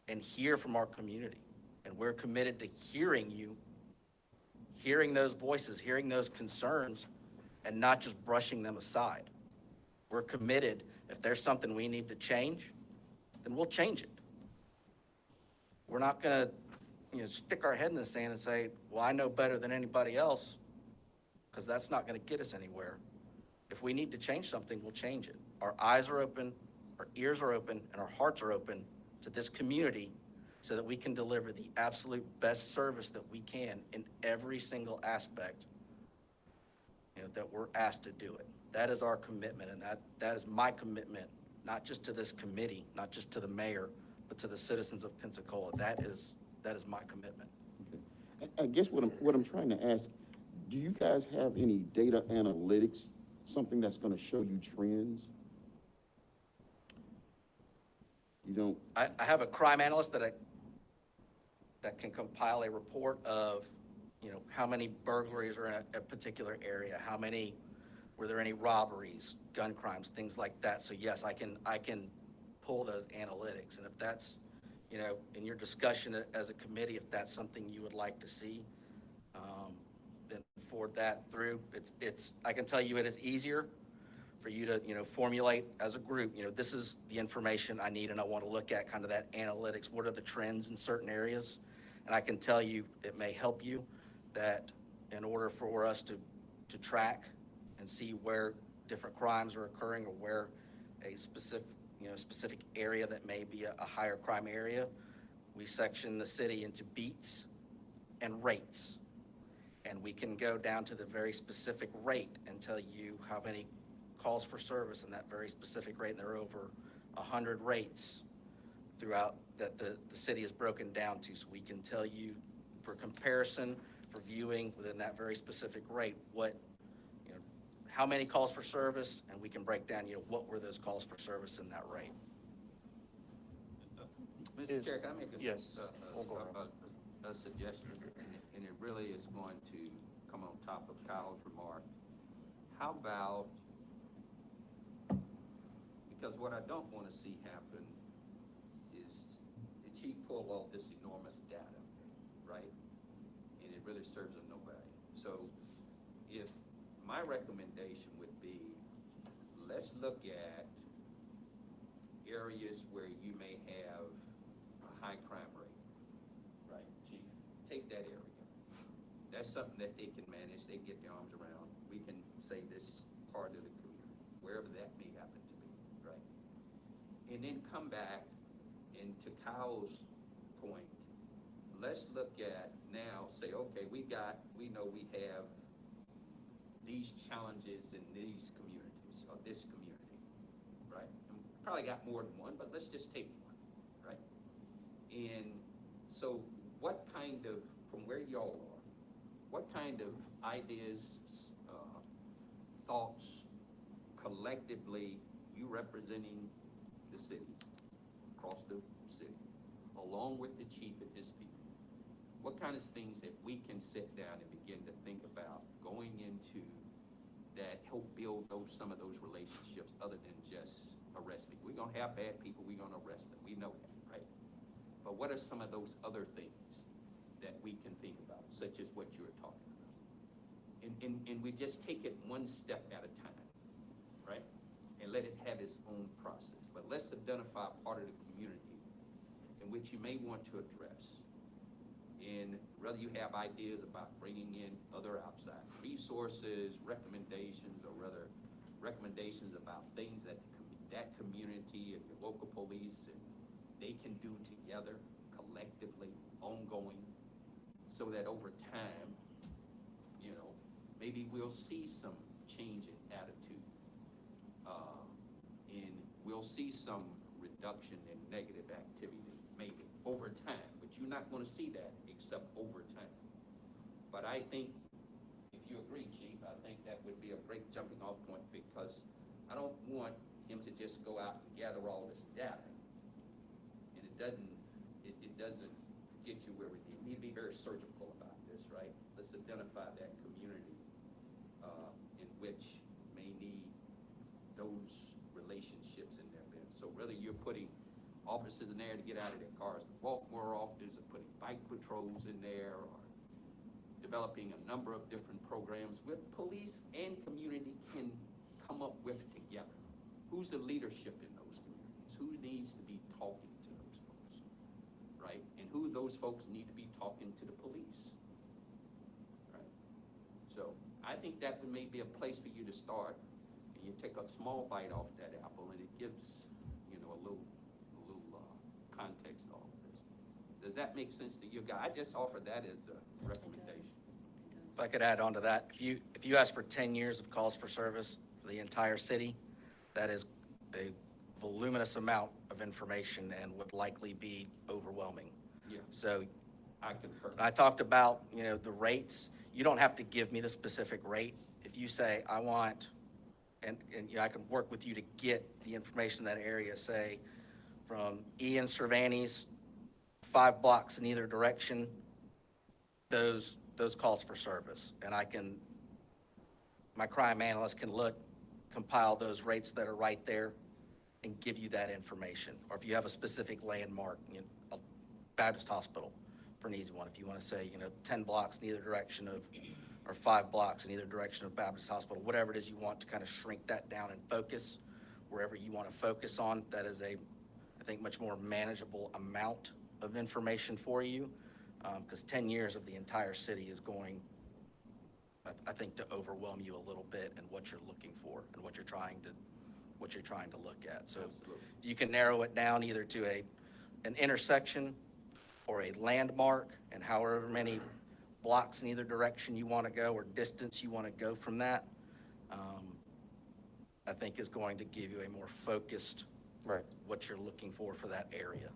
and hear from our community. And we're committed to hearing you, hearing those voices, hearing those concerns, and not just brushing them aside. We're committed, if there's something we need to change, then we'll change it. We're not gonna, stick our head in the sand and say, well, I know better than anybody else, because that's not gonna get us anywhere. If we need to change something, we'll change it. Our eyes are open, our ears are open, and our hearts are open to this community so that we can deliver the absolute best service that we can in every single aspect, that we're asked to do it. That is our commitment, and that is my commitment, not just to this committee, not just to the mayor, but to the citizens of Pensacola. That is my commitment. Okay. I guess what I'm trying to ask, do you guys have any data analytics, something that's going to show you trends? You don't? I have a crime analyst that can compile a report of, how many burglaries are in a particular area, were there any robberies, gun crimes, things like that. So yes, I can pull those analytics. And if that's, in your discussion as a committee, if that's something you would like to see, then forward that through. I can tell you it is easier for you to, formulate as a group, this is the information I need and I want to look at kind of that analytics. What are the trends in certain areas? And I can tell you, it may help you that in order for us to track and see where different crimes are occurring or where a specific area that may be a higher crime area, we section the city into beats and rates. And we can go down to the very specific rate and tell you how many calls for service in that very specific rate. And there are over 100 rates throughout that the city is broken down to. So we can tell you for comparison, for viewing within that very specific rate, how many calls for service, and we can break down, what were those calls for service in that rate. Mr. Chair, can I make Yes. a suggestion? And it really is going to come on top of Kyle's remark. How about, because what I don't want to see happen is the chief pull all this enormous data, right? And it really serves them no value. So if my recommendation would be, let's look at areas where you may have a high crime rate, right, chief? Take that area. That's something that they can manage, they get their arms around. We can say this part of the community, wherever that may happen to be, right? And then come back, and to Kyle's point, let's look at now, say, okay, we know we have these challenges in these communities, or this community, right? And probably got more than one, but let's just take one, right? And so what kind of, from where y'all are, what kind of ideas, thoughts, collectively, you representing the city, across the city, along with the chief at this meeting, what kind of things that we can sit down and begin to think about going into that help build some of those relationships other than just arrest people? We're going to have bad people, we're going to arrest them, we know that, right? But what are some of those other things that we can think about, such as what you were talking about? And we just take it one step at a time, right? And and let it have its own process. But let's identify part of the community in which you may want to address. And whether you have ideas about bringing in other outside resources, recommendations, or rather recommendations about things that that community and your local police and they can do together, collectively, ongoing, so that over time, you know, maybe we'll see some change in attitude. And we'll see some reduction in negative activity, maybe, over time. But you're not gonna see that except over time. But I think, if you agree, Chief, I think that would be a great jumping off point, because I don't want him to just go out and gather all this data. And it doesn't get you where we need. We need to be very surgical about this, right? Let's identify that community in which may need those relationships in their business. So whether you're putting officers in there to get out of their cars to walk more often, or putting bike patrols in there, or developing a number of different programs with police and community can come up with together. Who's the leadership in those communities? Who needs to be talking to those folks, right? And who those folks need to be talking to the police, right? So I think that may be a place for you to start, and you take a small bite off that apple, and it gives, you know, a little context to all of this. Does that make sense to you guys? I just offer that as a recommendation. If I could add on to that, if you ask for 10 years of calls for service for the entire city, that is a voluminous amount of information and would likely be overwhelming. Yeah. So I concur. I talked about, you know, the rates. You don't have to give me the specific rate. If you say, I want, and you know, I can work with you to get the information in that area, say, from Ian Cervantes, 5 blocks in either direction, those calls for service. And my crime analyst can compile those rates that are right there and give you that information. Or if you have a specific landmark, you know, a Baptist Hospital for an easy one. If you want to say, you know, 10 blocks in either direction or 5 blocks in either direction of Baptist Hospital, whatever it is you want to kind of shrink that down and focus wherever you want to focus on. That is I think, much more manageable amount of information for you, because 10 years of the entire city is going, I think, to overwhelm you a little bit in what you're looking for and what you're trying to look at. So Absolutely. you can narrow it down either to an intersection or a landmark, and however many blocks in either direction you want to go or distance you want to go from that, I think is going to give you a more focused, Right. what you're looking for that area.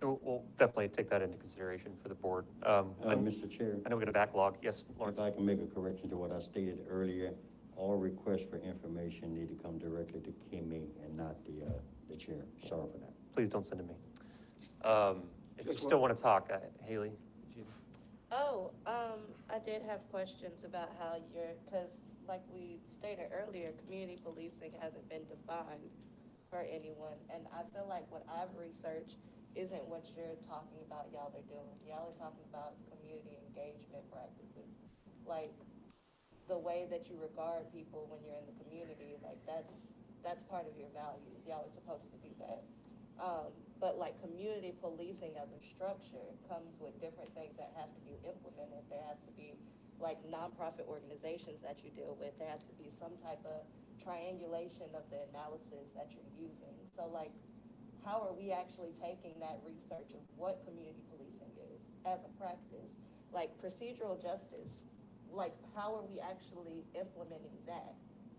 We'll definitely take that into consideration for the board. Mr. Chair, I know we got a backlog. Yes, Lawrence? if I can make a correction to what I stated earlier, all requests for information need to come directly to Kimmy and not the chair. Sorry for that. Please don't send to me. If you still want to talk, Haley? Did you? Oh, I did have questions about how because like we stated earlier, community policing hasn't been defined for anyone. And I feel like what I've researched isn't what you're talking about y'all are doing. Y'all are talking about community engagement practices. Like the way that you regard people when you're in the community, like that's part of your values. Y'all are supposed to do that. But like community policing as a structure comes with different things that have to be implemented. There has to be like nonprofit organizations that you deal with. There has to be some type of triangulation of the analysis that you're using. So like, how are we actually taking that research of what community policing is as a practice? Like procedural justice, like how are we actually implementing that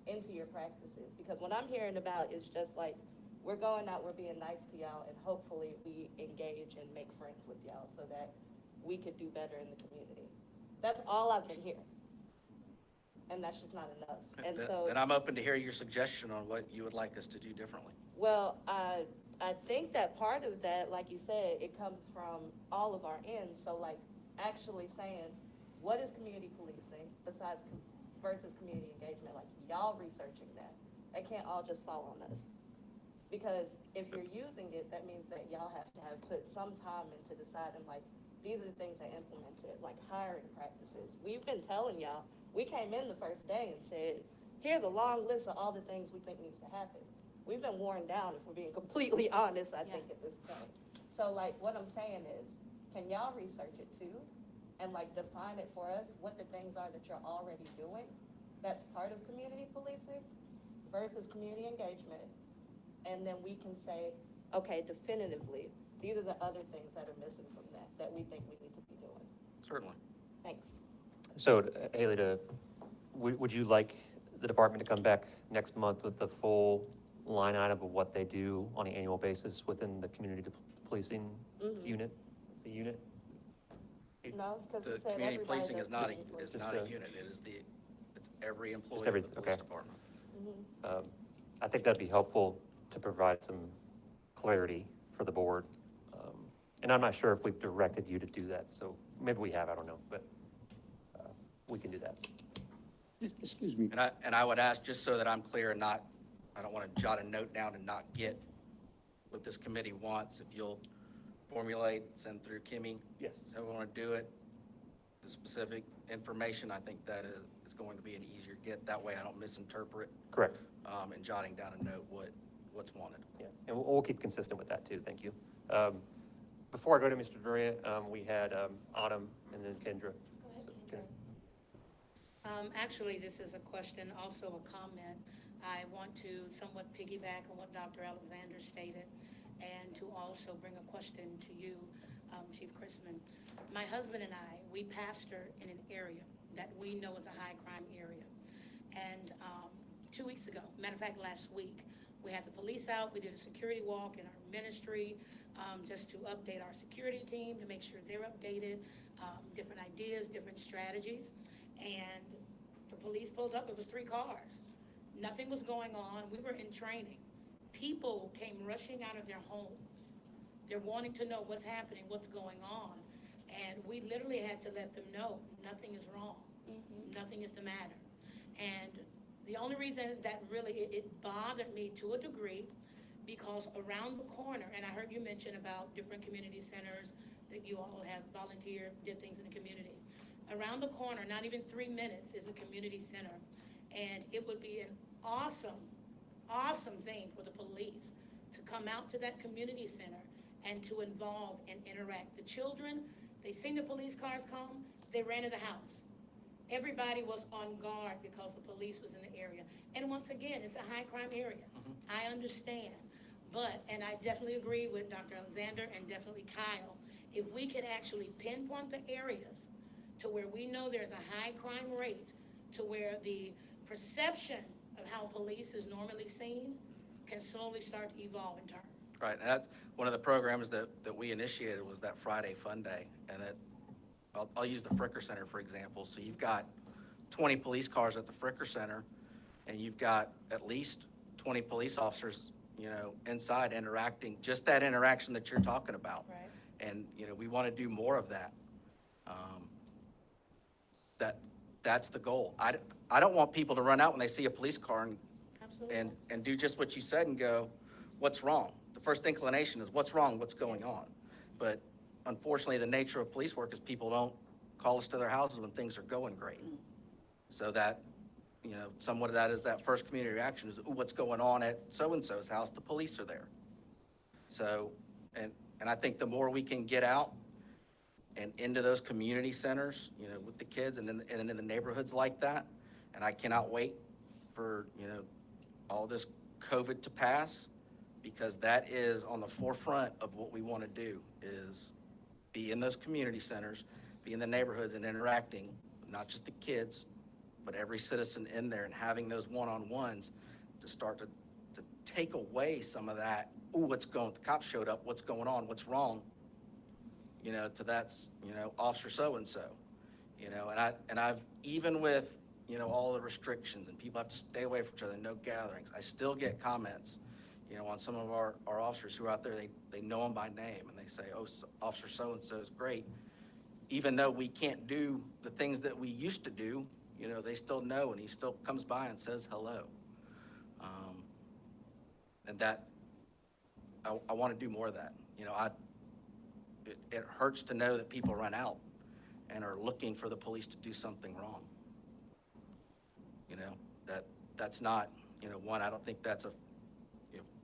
into your practices? Because what I'm hearing about is just like, we're going out, we're being nice to y'all, and hopefully we engage and make friends with y'all so that we could do better in the community. That's all I've been hearing. And that's just not enough. And so, And I'm open to hear your suggestion on what you would like us to do differently. well, I think that part of that, like you said, it comes from all of our ends. So like actually saying, what is community policing besides versus community engagement? Like y'all researching that. It can't all just fall on us. Because if you're using it, that means that y'all have to have put some time into deciding like, these are the things that implement it, like hiring practices. We've been telling y'all, we came in the first day and said, here's a long list of all the things we think needs to happen. we've been worn down, if we're being completely honest, I think, at this point. So like, what I'm saying is, can y'all research it too? And like define it for us, what the things are that you're already doing that's part of community policing versus community engagement. And then we can say, okay, definitively, these are the other things that are missing from that we think we need to be doing. Certainly. Thanks. So Haley, would you like the department to come back next month with the full line item of what they do on an annual basis within the community policing unit, the unit? No, because The you said community everybody policing does is not community a, is policing. not a unit, it's every employee of the police okay. department. I think that'd be helpful to provide some clarity for the board. And I'm not sure if we've directed you to do that, so maybe we have, I don't know, but we can do that. Excuse me, And I would ask, just so that I'm clear and not, I don't want to jot a note down and not get what this committee wants, if you'll formulate, send through Kimmy. Yes. How we want to do it, the specific information, I think that is going to be an easier get. That way I don't misinterpret. Correct. And jotting down a note what's wanted. Yeah, and we'll keep consistent with that too, thank you. Before I go to Mr. Doria, we had Autumn and then Kendra. Okay. Actually, this is a question, also a comment. I want to somewhat piggyback on what Dr. Alexander stated and to also bring a question to you, Chief Chrisman. My husband and I, we pastor in an area that we know is a high crime area. And 2 weeks ago, matter of fact, last week, we had the police out, we did a security walk in our ministry, just to update our security team, to make sure they're updated, different ideas, different strategies. And the police pulled up, it was 3 cars. Nothing was going on, we were in training. People came rushing out of their homes. They're wanting to know what's happening, what's going on. And we literally had to let them know, nothing is wrong, nothing is the matter. And the only reason that really, it bothered me to a degree, because around the corner, and I heard you mention about different community centers that you all have volunteered, did things in the community. Around the corner, not even 3 minutes, is a community center. And it would be an awesome thing for the police to come out to that community center and to involve and interact. The children, they seen the police cars come, they ran to the house. Everybody was on guard because the police was in the area. And once again, it's a high crime area. I understand. But, and I definitely agree with Dr. Alexander and definitely Kyle, if we could actually pinpoint the areas to where we know there's a high crime rate, to where the perception of how police is normally seen can slowly start to evolve and turn. Right, and that's one of the programs that we initiated was that Friday Fun Day. And that, I'll use the Fricker Center, for example. So you've got 20 police cars at the Fricker Center, and you've got at least 20 police officers, inside interacting, just that interaction that you're talking about. Right. And, we want to do more of that. That's the goal. I don't want people to run out when they see a police car and do just what you said and go, what's wrong? The first inclination is what's wrong, what's going on? But unfortunately, the nature of police work is people don't call us to their houses when things are going great. So that, somewhat of that is that first community reaction is, ooh, what's going on at so-and-so's house? The police are there. So, and I think the more we can get out and into those community centers, with the kids and in the neighborhoods like that, and I cannot wait for, all this COVID to pass, because that is on the forefront of what we want to do, is be in those community centers, be in the neighborhoods and interacting, not just the kids, but every citizen in there, and having those one-on-ones to start to take away some of that, ooh, the cops showed up, what's going on, what's wrong, to that's, officer so-and-so, and I've, even with, all the restrictions and people have to stay away from each other, no gatherings, I still get comments, on some of our officers who are out there, they know them by name, and they say, oh, officer so-and-so is great. Even though we can't do the things that we used to do, they still know, and he still comes by and says hello. And that, I want to do more of that. It hurts to know that people run out and are looking for the police to do something wrong. That's not, one, I don't think that's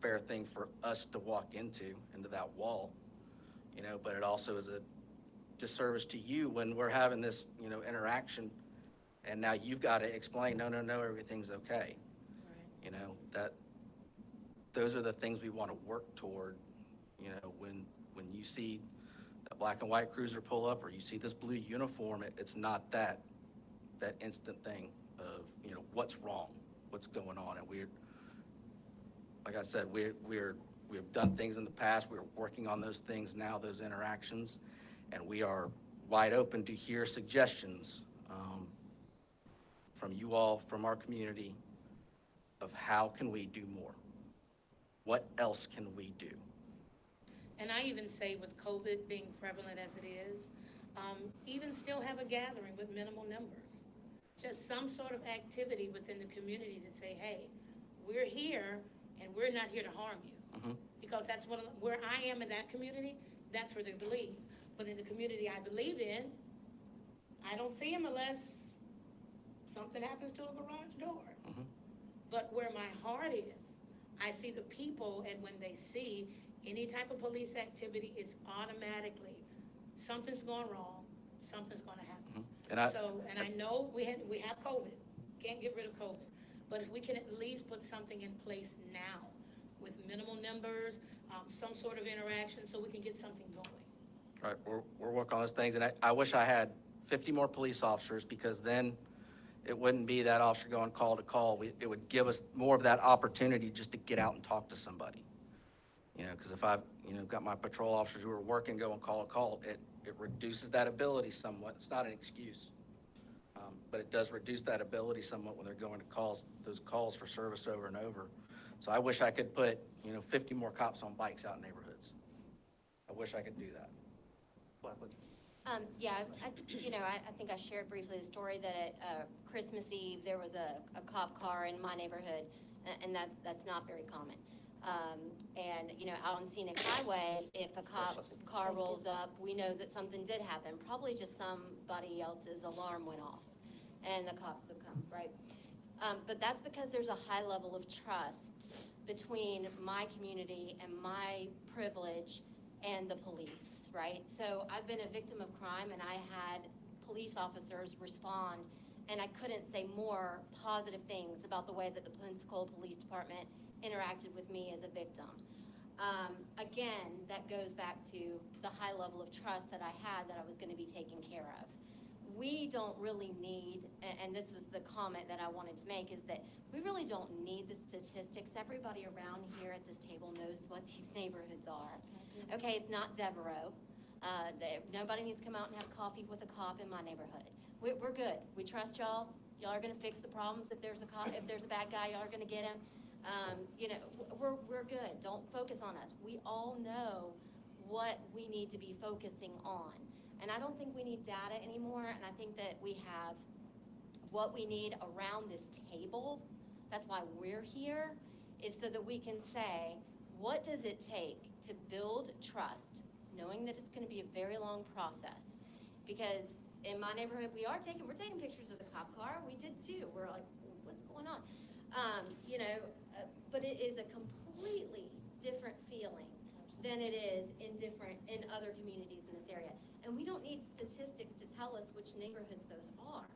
fair thing for us to walk into that wall, but it also is a disservice to you when we're having this, interaction, and now you've got to explain, no, everything's okay. That, those are the things we want to work toward, when you see a black and white cruiser pull up, or you see this blue uniform, it's not that instant thing of, what's wrong, what's going on, and like I said, we've done things in the past, we're working on those things now, those interactions, and we are wide open to hear suggestions from you all, from our community, of how can we do more? What else can we do? And I even say with COVID being prevalent as it is, even still have a gathering with minimal numbers. Just some sort of activity within the community to say, hey, we're here and we're not here to harm you. Mm-hmm. Because that's where I am in that community, that's where they believe. But in the community I believe in, I don't see them unless something happens to a garage door. Mm-hmm. But where my heart is, I see the people, and when they see any type of police activity, it's automatically, something's going wrong, something's gonna happen. Mm-hmm. And I know we have COVID, can't get rid of COVID, but if we can at least put something in place now with minimal numbers, some sort of interaction, so we can get something going. Right, we're working on those things, and I wish I had 50 more police officers, because then it wouldn't be that officer going call to call. It would give us more of that opportunity just to get out and talk to somebody. Because if I've, got my patrol officers who are working, going call to call, it reduces that ability somewhat. It's not an excuse, but it does reduce that ability somewhat when they're going to those calls for service over and over. So I wish I could put, 50 more cops on bikes out in neighborhoods. I wish I could do that. Yeah, I think I shared briefly the story that at Christmas Eve, there was a cop car in my neighborhood, and that's not very common. And, out on Scenic Highway, if a cop car rolls up, we know that something did happen. Probably just somebody else's alarm went off, and the cops have come, right? But that's because there's a high level of trust between my community and my privilege and the police, right? So I've been a victim of crime, and I had police officers respond, and I couldn't say more positive things about the way that the Pensacola Police Department interacted with me as a victim. Again, that goes back to the high level of trust that I had that I was going to be taken care of. We don't really need, and this was the comment that I wanted to make, is that we really don't need the statistics. Everybody around here at this table knows what these neighborhoods are. Okay, it's not Devereaux. Nobody needs to come out and have coffee with a cop in my neighborhood. We're good. We trust y'all. Y'all are going to fix the problems. If there's a bad guy, y'all are going to get him. We're good. Don't focus on us. We all know what we need to be focusing on. And I don't think we need data anymore. And I think that we have what we need around this table. That's why we're here, is so that we can say, what does it take to build trust, knowing that it's going to be a very long process? Because in my neighborhood, we're taking pictures of the cop car. We did too. We're like, what's going on? But it is a completely different feeling than it is in other communities in this area. And we don't need statistics to tell us which neighborhoods those are.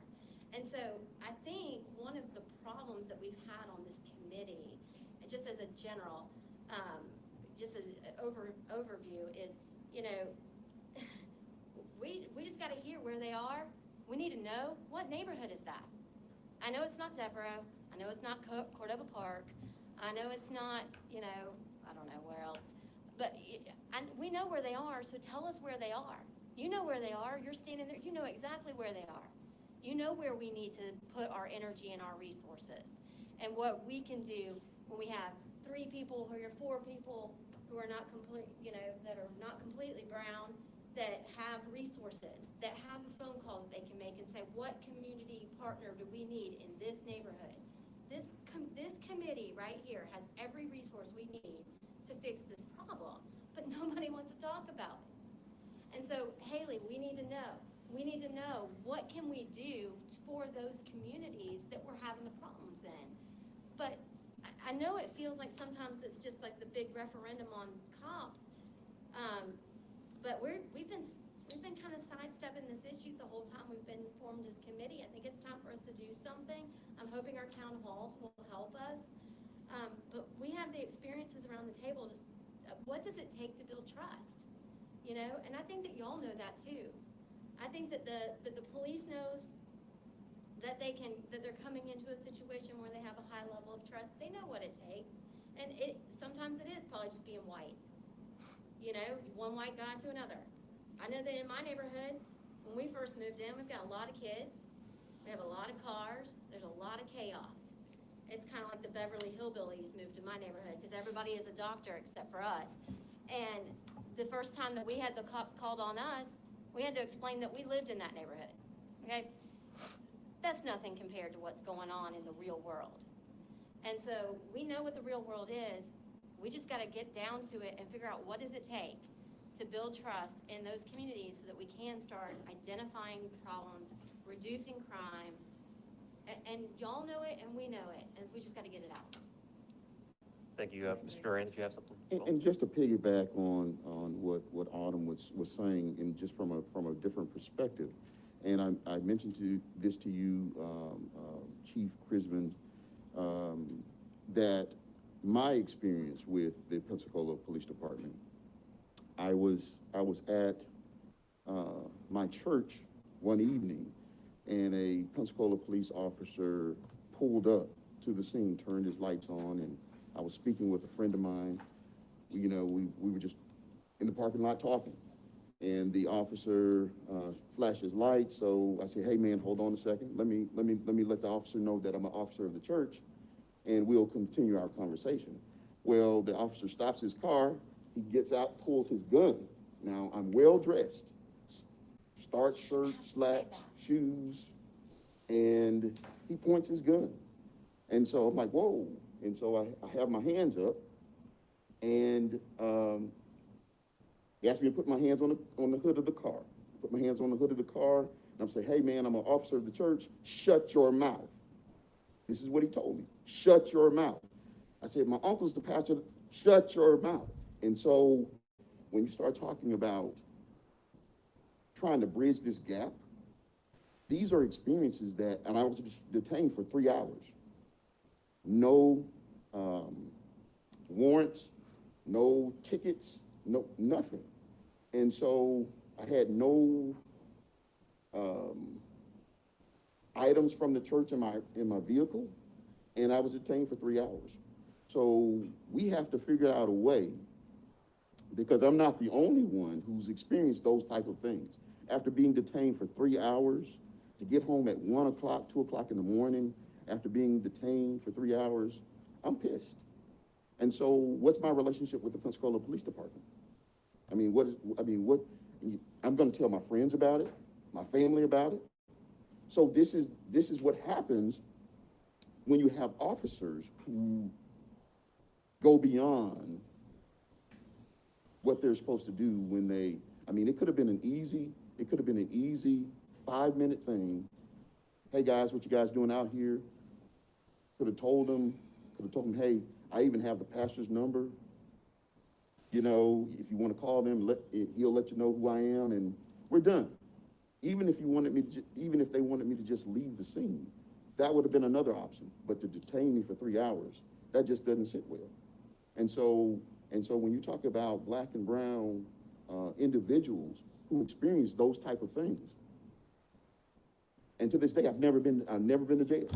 And so I think one of the problems that we've had on this committee, just as a general, just as an overview, is, we just got to hear where they are. We need to know, what neighborhood is that? I know it's not Devereaux. I know it's not Cordova Park. I know it's not, I don't know where else. But we know where they are, so tell us where they are. You know where they are. You're standing there. You know exactly where they are. You know where we need to put our energy and our resources. And what we can do when we have 3 people or 4 people who are not complete, that are not completely brown, that have resources, that have a phone call that they can make and say, what community partner do we need in this neighborhood? This committee right here has every resource we need to fix this problem, but nobody wants to talk about it. And so, Haley, we need to know. We need to know, what can we do for those communities that we're having the problems in? But I know it feels like sometimes it's just like the big referendum on cops, but we've been kind of sidestepping this issue the whole time we've been formed as committee. I think it's time for us to do something. I'm hoping our town halls will help us. But we have the experiences around the table. What does it take to build trust? You know, and I think that y'all know that too. I think that the police knows that they're coming into a situation where they have a high level of trust. They know what it takes. And sometimes it is probably just being white. You know, one white guy to another. I know that in my neighborhood, when we first moved in, we've got a lot of kids. We have a lot of cars. There's a lot of chaos. It's kind of like the Beverly Hillbillies moved to my neighborhood because everybody is a doctor except for us. And the first time that we had the cops called on us, we had to explain that we lived in that neighborhood, okay? That's nothing compared to what's going on in the real world. And so we know what the real world is. We just got to get down to it and figure out what does it take to build trust in those communities so that we can start identifying problems, reducing crime, and y'all know it and we know it, and we just got to get it out. Thank you. Mr. Durant, did you have something? And just to piggyback on what Autumn was saying, and just from a different perspective, and I mentioned this to you, Chief Crisman, that my experience with the Pensacola Police Department, I was at my church one evening, and a Pensacola police officer pulled up to the scene, turned his lights on, and I was speaking with a friend of mine. We were just in the parking lot talking, and the officer flashed his lights. So I said, "Hey man, hold on a second. Let me let the officer know that I'm an officer of the church, and we'll continue our conversation." Well, the officer stops his car. He gets out, pulls his gun. Now I'm well dressed, starch, shirt, slacks, shoes, and he points his gun. And so I'm like, whoa. And so I have my hands up, and he asked me to put my hands on the hood of the car. Put my hands on the hood of the car, and I'm saying, "Hey man, I'm an officer of the church. Shut your mouth." This is what he told me. Shut your mouth. I said, "My uncle's the pastor." Shut your mouth. And so when you start talking about trying to bridge this gap, these are experiences that, and I was detained for 3 hours. No warrants, no tickets, no nothing. And so I had no items from the church in my vehicle, and I was detained for 3 hours. So we have to figure out a way, because I'm not the only one who's experienced those type of things. After being detained for 3 hours, to get home at 1 o'clock, 2 o'clock in the morning, after being detained for 3 hours, I'm pissed. And so what's my relationship with the Pensacola Police Department? I'm going to tell my friends about it, my family about it. So this is what happens when you have officers who go beyond what they're supposed to do when it could have been an easy 5-minute thing. "Hey guys, what you guys doing out here?" Could have told them, "Hey, I even have the pastor's number. You know, if you want to call them, he'll let you know who I am," and we're done. Even if they wanted me to just leave the scene, that would have been another option. But to detain me for 3 hours, that just doesn't sit well. And so when you talk about black and brown individuals who experience those type of things, and to this day, I've never been to jail.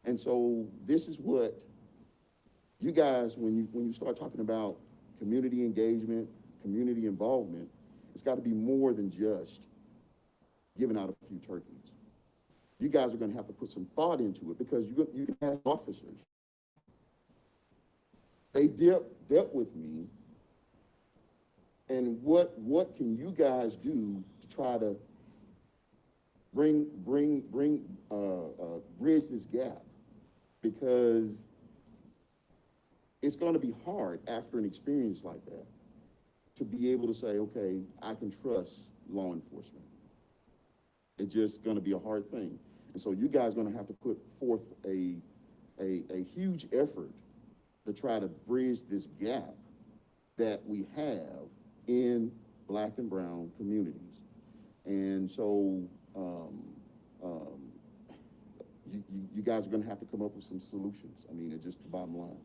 And so this is what you guys, when you start talking about community engagement, community involvement, it's got to be more than just giving out a few turkeys. You guys are going to have to put some thought into it, because you can have officers. They dealt with me, and what can you guys do to try to bridge this gap? Because it's going to be hard after an experience like that to be able to say, okay, I can trust law enforcement. It's just going to be a hard thing. And so you guys are going to have to put forth a huge effort to try to bridge this gap that we have in black and brown communities. And so, you guys are gonna have to come up with some solutions. I mean, it's just the bottom line.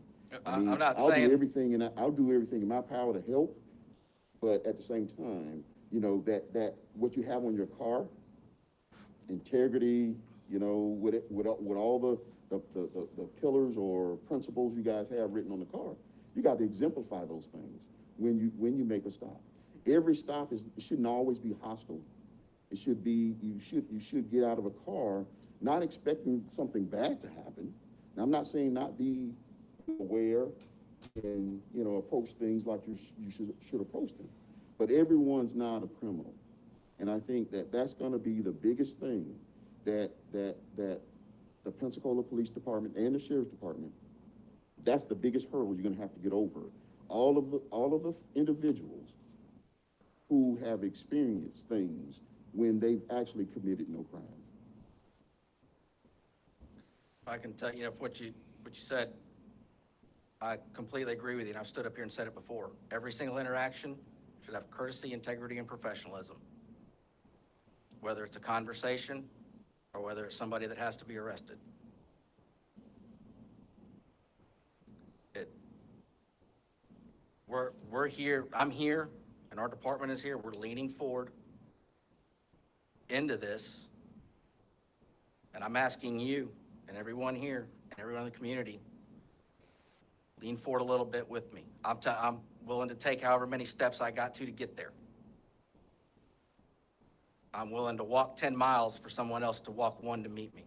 I mean, I'm not I'll saying. do everything, and I'll do everything in my power to help, but at the same time, you know, that what you have on your car, integrity, you know, with all the pillars or principles you guys have written on the car, you got to exemplify those things when you make a stop. Every stop shouldn't always be hostile. It should be, you should get out of a car not expecting something bad to happen. Now, I'm not saying not be aware and, you know, approach things like you should approach them, but everyone's not a criminal. And I think that's going to be the biggest thing that the Pensacola Police Department and the Sheriff's Department, that's the biggest hurdle you're going to have to get over. All of the individuals who have experienced things when they've actually committed no crime. I can tell you, what you said, I completely agree with you, and I've stood up here and said it before. Every single interaction should have courtesy, integrity, and professionalism. Whether it's a conversation or whether it's somebody that has to be arrested. We're here, I'm here, and our department is here. We're leaning forward into this, and I'm asking you and everyone here and everyone in the community, lean forward a little bit with me. I'm willing to take however many steps I got to get there. I'm willing to walk 10 miles for someone else to walk 1 to meet me.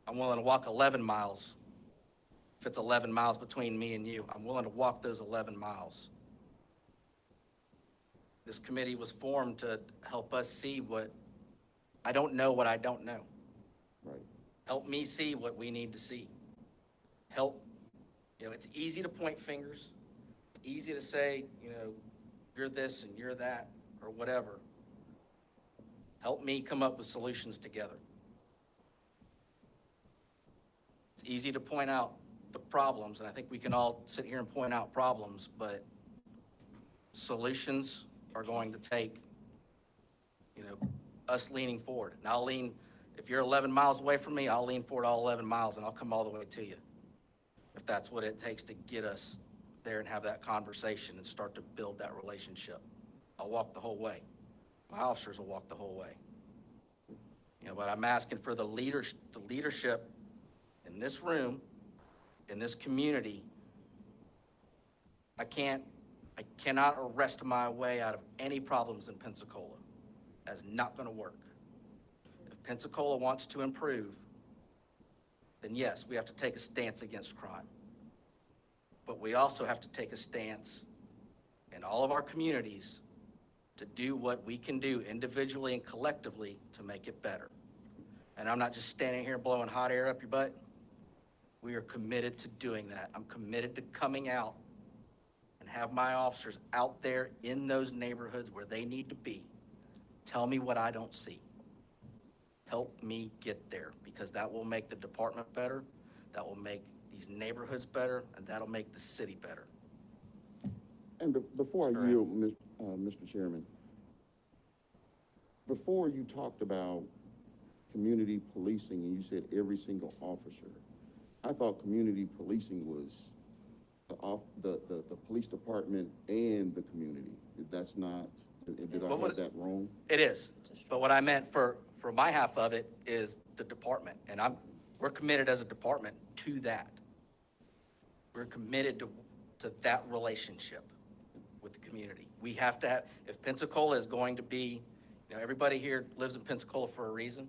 I'm willing to walk 11 miles if it's 11 miles between me and you. I'm willing to walk those 11 miles. This committee was formed to help us see what I don't know. Right. Help me see what we need to see. Help, it's easy to point fingers. It's easy to say, you're this and you're that or whatever. Help me come up with solutions together. It's easy to point out the problems, and I think we can all sit here and point out problems, but solutions are going to take, us leaning forward. And I'll lean, if you're 11 miles away from me, I'll lean forward all 11 miles and I'll come all the way to you. If that's what it takes to get us there and have that conversation and start to build that relationship. I'll walk the whole way. My officers will walk the whole way. But I'm asking for the leadership in this room, in this community. I cannot arrest my way out of any problems in Pensacola. That's not going to work. If Pensacola wants to improve, then yes, we have to take a stance against crime. But we also have to take a stance in all of our communities to do what we can do individually and collectively to make it better. And I'm not just standing here blowing hot air up your butt. We are committed to doing that. I'm committed to coming out and have my officers out there in those neighborhoods where they need to be. Tell me what I don't see. Help me get there, because that will make the department better, that will make these neighborhoods better, and that'll make the city better. And before I yield, Mr. Chairman, before you talked about community policing and you said every single officer, I thought community policing was the police department and the community. That's not, did I have that wrong? It is, but what I meant for my half of it is the department, and we're committed as a department to that. We're committed to that relationship with the community. We have to have, if Pensacola is going to be, everybody here lives in Pensacola for a reason.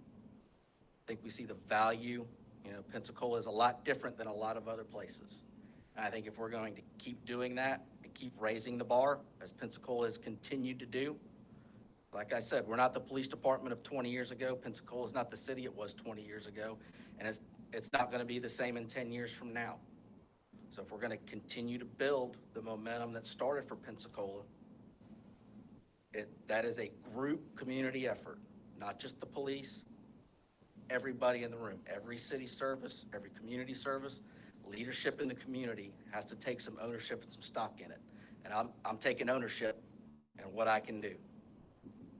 I think we see the value. Pensacola is a lot different than a lot of other places. And I think if we're going to keep doing that and keep raising the bar, as Pensacola has continued to do, like I said, we're not the police department of 20 years ago. Pensacola is not the city it was 20 years ago. And it's not going to be the same in 10 years from now. So if we're going to continue to build the momentum that started for Pensacola, that is a group community effort, not just the police, everybody in the room, every city service, every community service. leadership in the community has to take some ownership and some stock in it. And I'm taking ownership in what I can do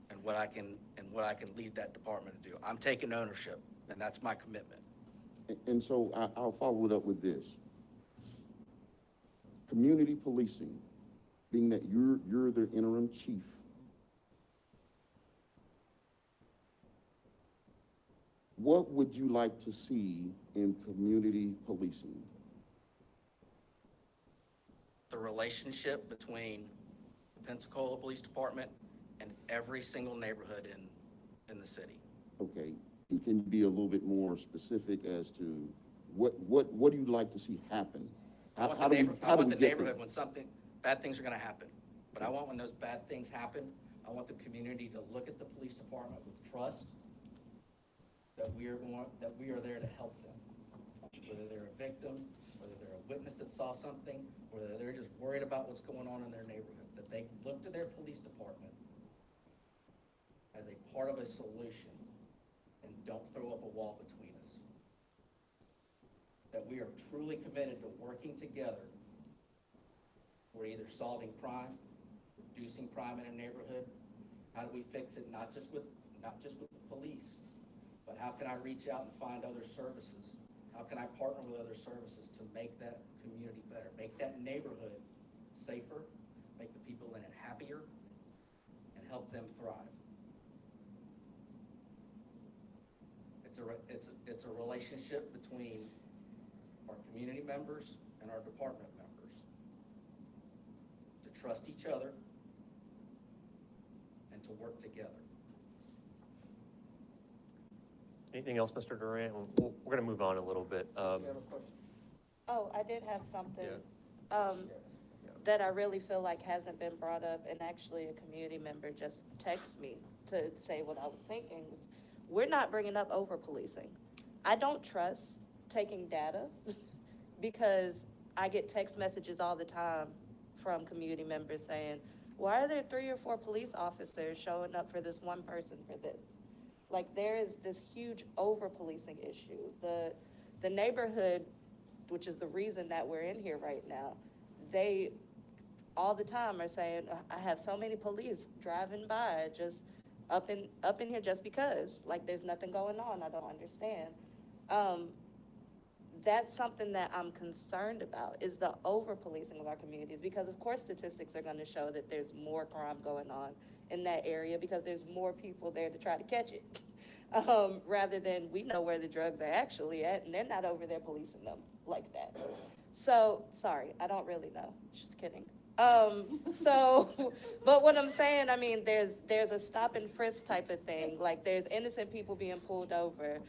and what I can lead that department to do. I'm taking ownership, and that's my commitment. And so I'll follow it up with this. Community policing, being that you're the interim chief, what would you like to see in community policing? The relationship between the Pensacola Police Department and every single neighborhood in the city. Okay, you can be a little bit more specific as to what do you like to see happen? I want the neighborhood when bad things are gonna happen. But I want when those bad things happen, I want the community to look at the police department with trust that we are there to help them. Whether they're a victim, whether they're a witness that saw something, whether they're just worried about what's going on in their neighborhood, that they look to their police department as a part of a solution and don't throw up a wall between us. That we are truly committed to working together. We're either solving crime, reducing crime in a neighborhood. How do we fix it? Not just with the police, but how can I reach out and find other services? How can I partner with other services to make that community better, make that neighborhood safer, make the people in it happier, and help them thrive? It's a relationship between our community members and our department members to trust each other and to work together. Anything else, Mr. Durant? We're going to move on a little bit. Oh, I did have something that I really feel like hasn't been brought up, and actually a community member just texted me to say what I was thinking. We're not bringing up over-policing. I don't trust taking data because I get text messages all the time from community members saying, why are there 3 or 4 police officers showing up for this one person for this? Like, there is this huge over-policing issue. The neighborhood, which is the reason that we're in here right now, they all the time are saying, I have so many police driving by just up in here just because, like, there's nothing going on. I don't understand. That's something that I'm concerned about, is the over-policing of our communities, because of course statistics are going to show that there's more crime going on in that area because there's more people there to try to catch it, rather than we know where the drugs are actually at and they're not over there policing them like that. So, sorry, I don't really know, just kidding. But what I'm saying, I mean, there's a stop and frisk type of thing. Like, there's innocent people being pulled over.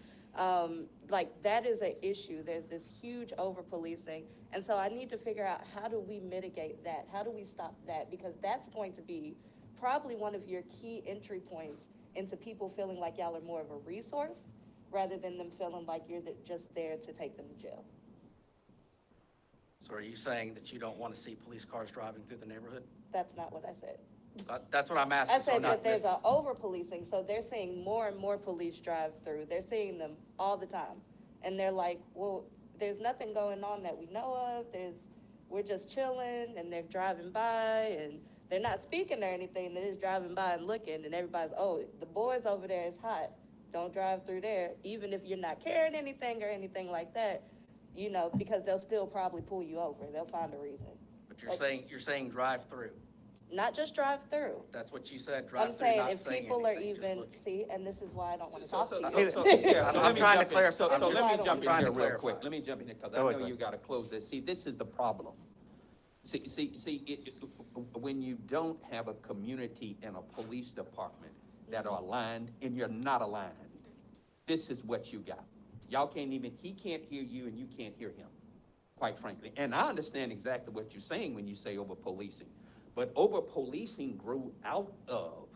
Like, that is an issue. There's this huge over-policing. And so I need to figure out, how do we mitigate that? How do we stop that? Because that's going to be probably one of your key entry points into people feeling like y'all are more of a resource rather than them feeling like you're just there to take them to jail. So are you saying that you don't want to see police cars driving through the neighborhood? That's not what I said. That's what I'm asking. I said that there's an over-policing, so they're seeing more and more police drive through. They're seeing them all the time. And they're like, well, there's nothing going on that we know of. We're just chilling, and they're driving by, and they're not speaking or anything. They're just driving by and looking, and everybody's, oh, the boys over there is hot. Don't drive through there, even if you're not carrying anything or anything like that, you know, because they'll still probably pull you over. They'll find a reason. But you're saying drive through. Not just drive through. That's what you said, drive I'm through, saying not if saying people are anything, just even, looking. see, and this is why I don't want to talk to you. I'm trying to clarify. So let me jump in here real clarify. quick. Let me jump in here, because I Go ahead, know Glenn. you got to close this. See, this is the problem. When you don't have a community and a police department that are aligned, and you're not aligned, this is what you got. Y'all can't even, he can't hear you and you can't hear him, quite frankly. And I understand exactly what you're saying when you say over-policing. But over-policing grew out of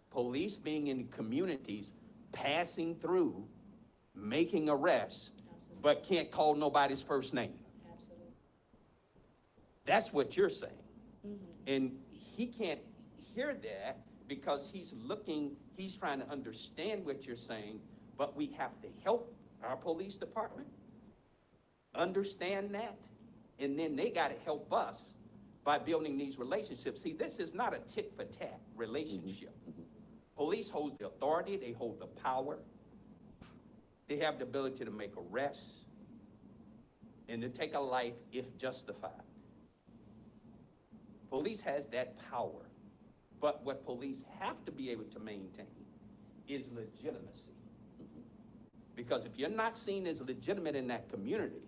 police being in communities, passing through, making arrests, but can't call nobody's first name. Absolutely. That's what you're saying. And he can't hear that because he's trying to understand what you're saying, but we have to help our police department. understand that, and then they gotta help us by building these relationships. See, this is not a tit-for-tat relationship. Police hold the authority, they hold the power, they have the ability to make arrests, and to take a life if justified. Police has that power, but what police have to be able to maintain is legitimacy. Because if you're not seen as legitimate in that community,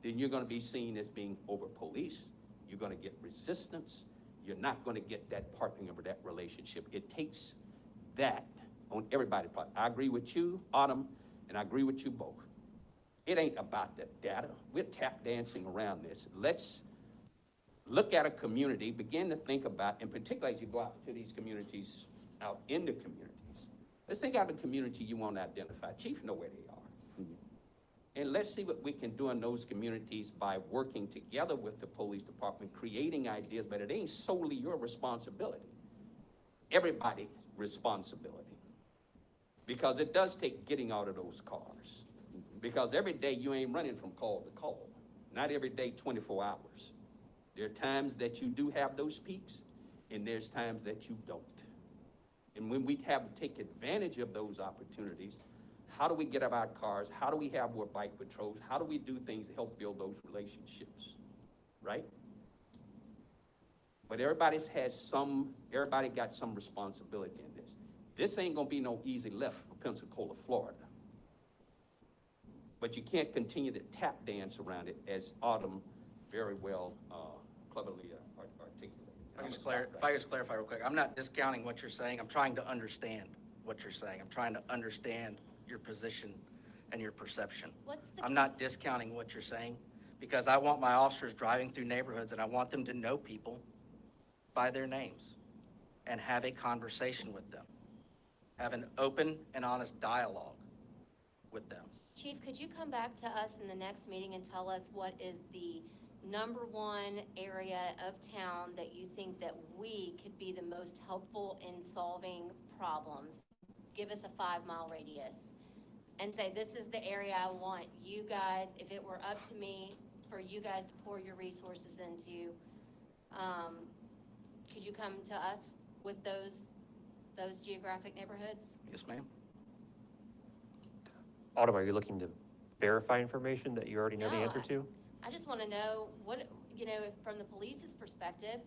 then you're gonna be seen as being over-policed, you're gonna get resistance, you're not gonna get that partnering of that relationship. It takes that on everybody's part. I agree with you, Autumn, and I agree with you both. It ain't about the data. We're tap dancing around this. Let's look at a community, begin to think about, in particular as you go out to these communities, out in the communities, let's think out of the community you want to identify. Chief know where they are. And let's see what we can do in those communities by working together with the police department, creating ideas, but it ain't solely your responsibility. Everybody's responsibility. Because it does take getting out of those cars. Because every day you ain't running from call to call. Not every day, 24 hours. There are times that you do have those peaks, and there's times that you don't. And when we have to take advantage of those opportunities, how do we get out of our cars? How do we have more bike patrols? How do we do things to help build those relationships, right? But everybody got some responsibility in this. This ain't gonna be no easy lift for Pensacola, Florida. But you can't continue to tap dance around it, as Autumn very well, cleverly articulated. If I just clarify real quick, I'm not discounting what you're saying. I'm trying to understand what you're saying. I'm trying to understand your position and your perception. I'm not discounting what you're saying, because I want my officers driving through neighborhoods, and I want them to know people by their names and have a conversation with them. Have an open and honest dialogue with them. Chief, could you come back to us in the next meeting and tell us what is the number one area of town that you think that we could be the most helpful in solving problems? Give us a 5-mile radius and say, this is the area I want you guys, if it were up to me, for you guys to pour your resources into. Could you come to us with those geographic neighborhoods? Yes, ma'am. Autumn, are you looking to verify information that you already know the No, answer to? I just want to know what, if from the police's perspective,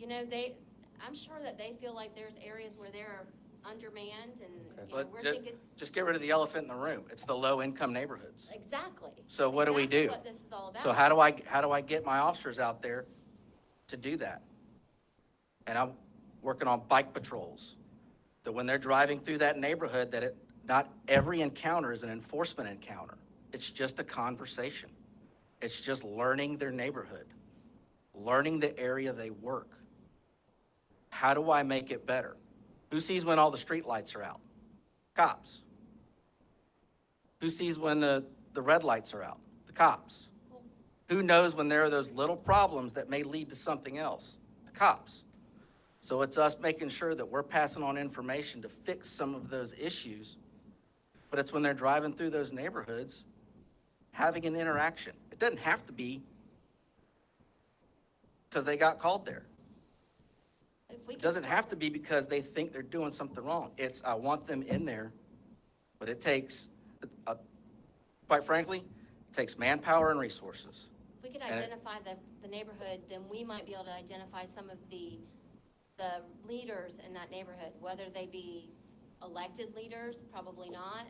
I'm sure that they feel like there's areas where they're undermanned and, But we're ju- thinking. just get rid of the elephant in the room. It's the low-income neighborhoods. Exactly. So what do we do? That's what this is all about. So how do I get my officers out there to do that? And I'm working on bike patrols, that when they're driving through that neighborhood, not every encounter is an enforcement encounter. It's just a conversation. It's just learning their neighborhood, learning the area they work. How do I make it better? Who sees when all the street lights are out? Cops. Who sees when the red lights are out? The cops. Who knows when there are those little problems that may lead to something else? The cops. So it's us making sure that we're passing on information to fix some of those issues, but it's when they're driving through those neighborhoods, having an interaction. It doesn't have to be because they got called there. It doesn't have to be because they think they're doing something wrong. I want them in there, but it takes, quite frankly, it takes manpower and resources. If we could identify the neighborhood, then we might be able to identify some of the leaders in that neighborhood, whether they be elected leaders, probably not,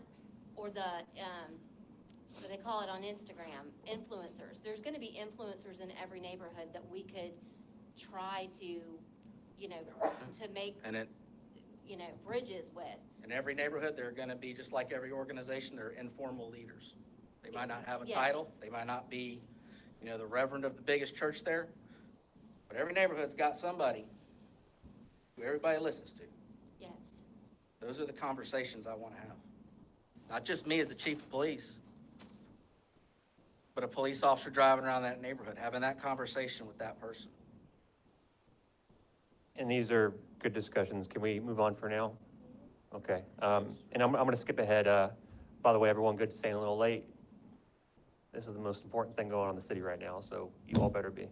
or what do they call it on Instagram, influencers. There's gonna be influencers in every neighborhood that we could try to, to make, bridges with. In every neighborhood, there are gonna be, just like every organization, there are informal leaders. They might not have a Yes. title, they might not be, the reverend of the biggest church there, but every neighborhood's got somebody who everybody listens to. Yes. Those are the conversations I wanna have. Not just me as the chief of police, but a police officer driving around that neighborhood, having that conversation with that person. And these are good discussions. Can we move on for now? Okay. And I'm going to skip ahead. By the way, everyone, good to staying a little late. This is the most important thing going on in the city right now, so you all better be.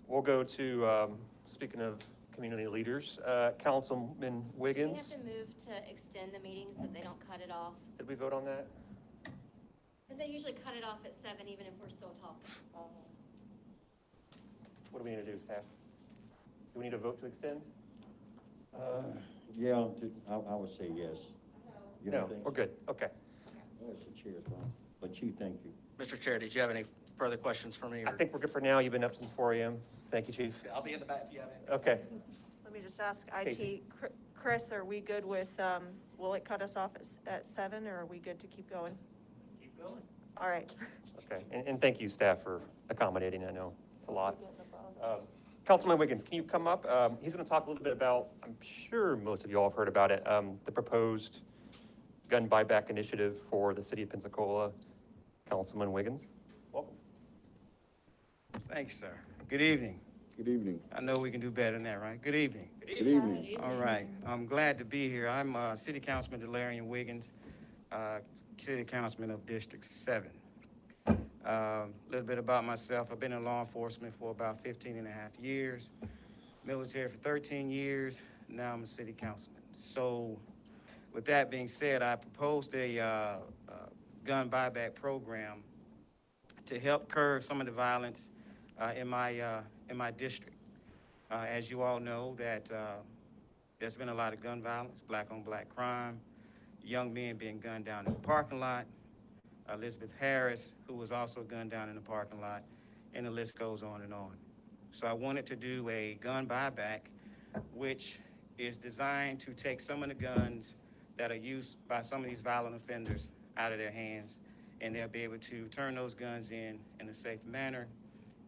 We'll go to, speaking of community leaders, Councilman We Wiggins. have to move to extend the meeting so they don't cut it off. Did we vote on that? Because they usually cut it off at 7, even if we're still talking. What do we need to do, staff? Do we need a vote to extend? Yeah, I would say yes. You don't No, think we're good, okay. so? That's the chair's wrong. But Chief, thank you. Mr. Chair, did you have any further questions for me? I or- think we're good for now. You've been up since 4 AM. Thank you, Chief. I'll be in the back if you have any. Okay. Let me just ask Casey. IT, Chris, are we good with, will it cut us off at 7, or are we good to keep going? Keep going. All right. Okay, and thank you, staff, for accommodating. I know it's a lot. Councilman Wiggins, can you come up? He's going to talk a little bit about, I'm sure most of you all have heard about it, the proposed gun buyback initiative for the city of Pensacola. Councilman Wiggins, welcome. Thanks, sir. Good evening. Good evening. I know we can do better than that, right? Good evening. Good evening. All right. I'm glad to be here. I'm City Councilman Delarian Wiggins, City Councilman of District 7. A little bit about myself. I've been in law enforcement for about 15 and a half years, military for 13 years. Now I'm a city councilman. So with that being said, I proposed a gun buyback program to help curb some of the violence in my district. As you all know, that there's been a lot of gun violence, black on black crime, young men being gunned down in the parking lot, Elizabeth Harris, who was also gunned down in the parking lot, and the list goes on and on. So I wanted to do a gun buyback, which is designed to take some of the guns that are used by some of these violent offenders out of their hands, and they'll be able to turn those guns in a safe manner,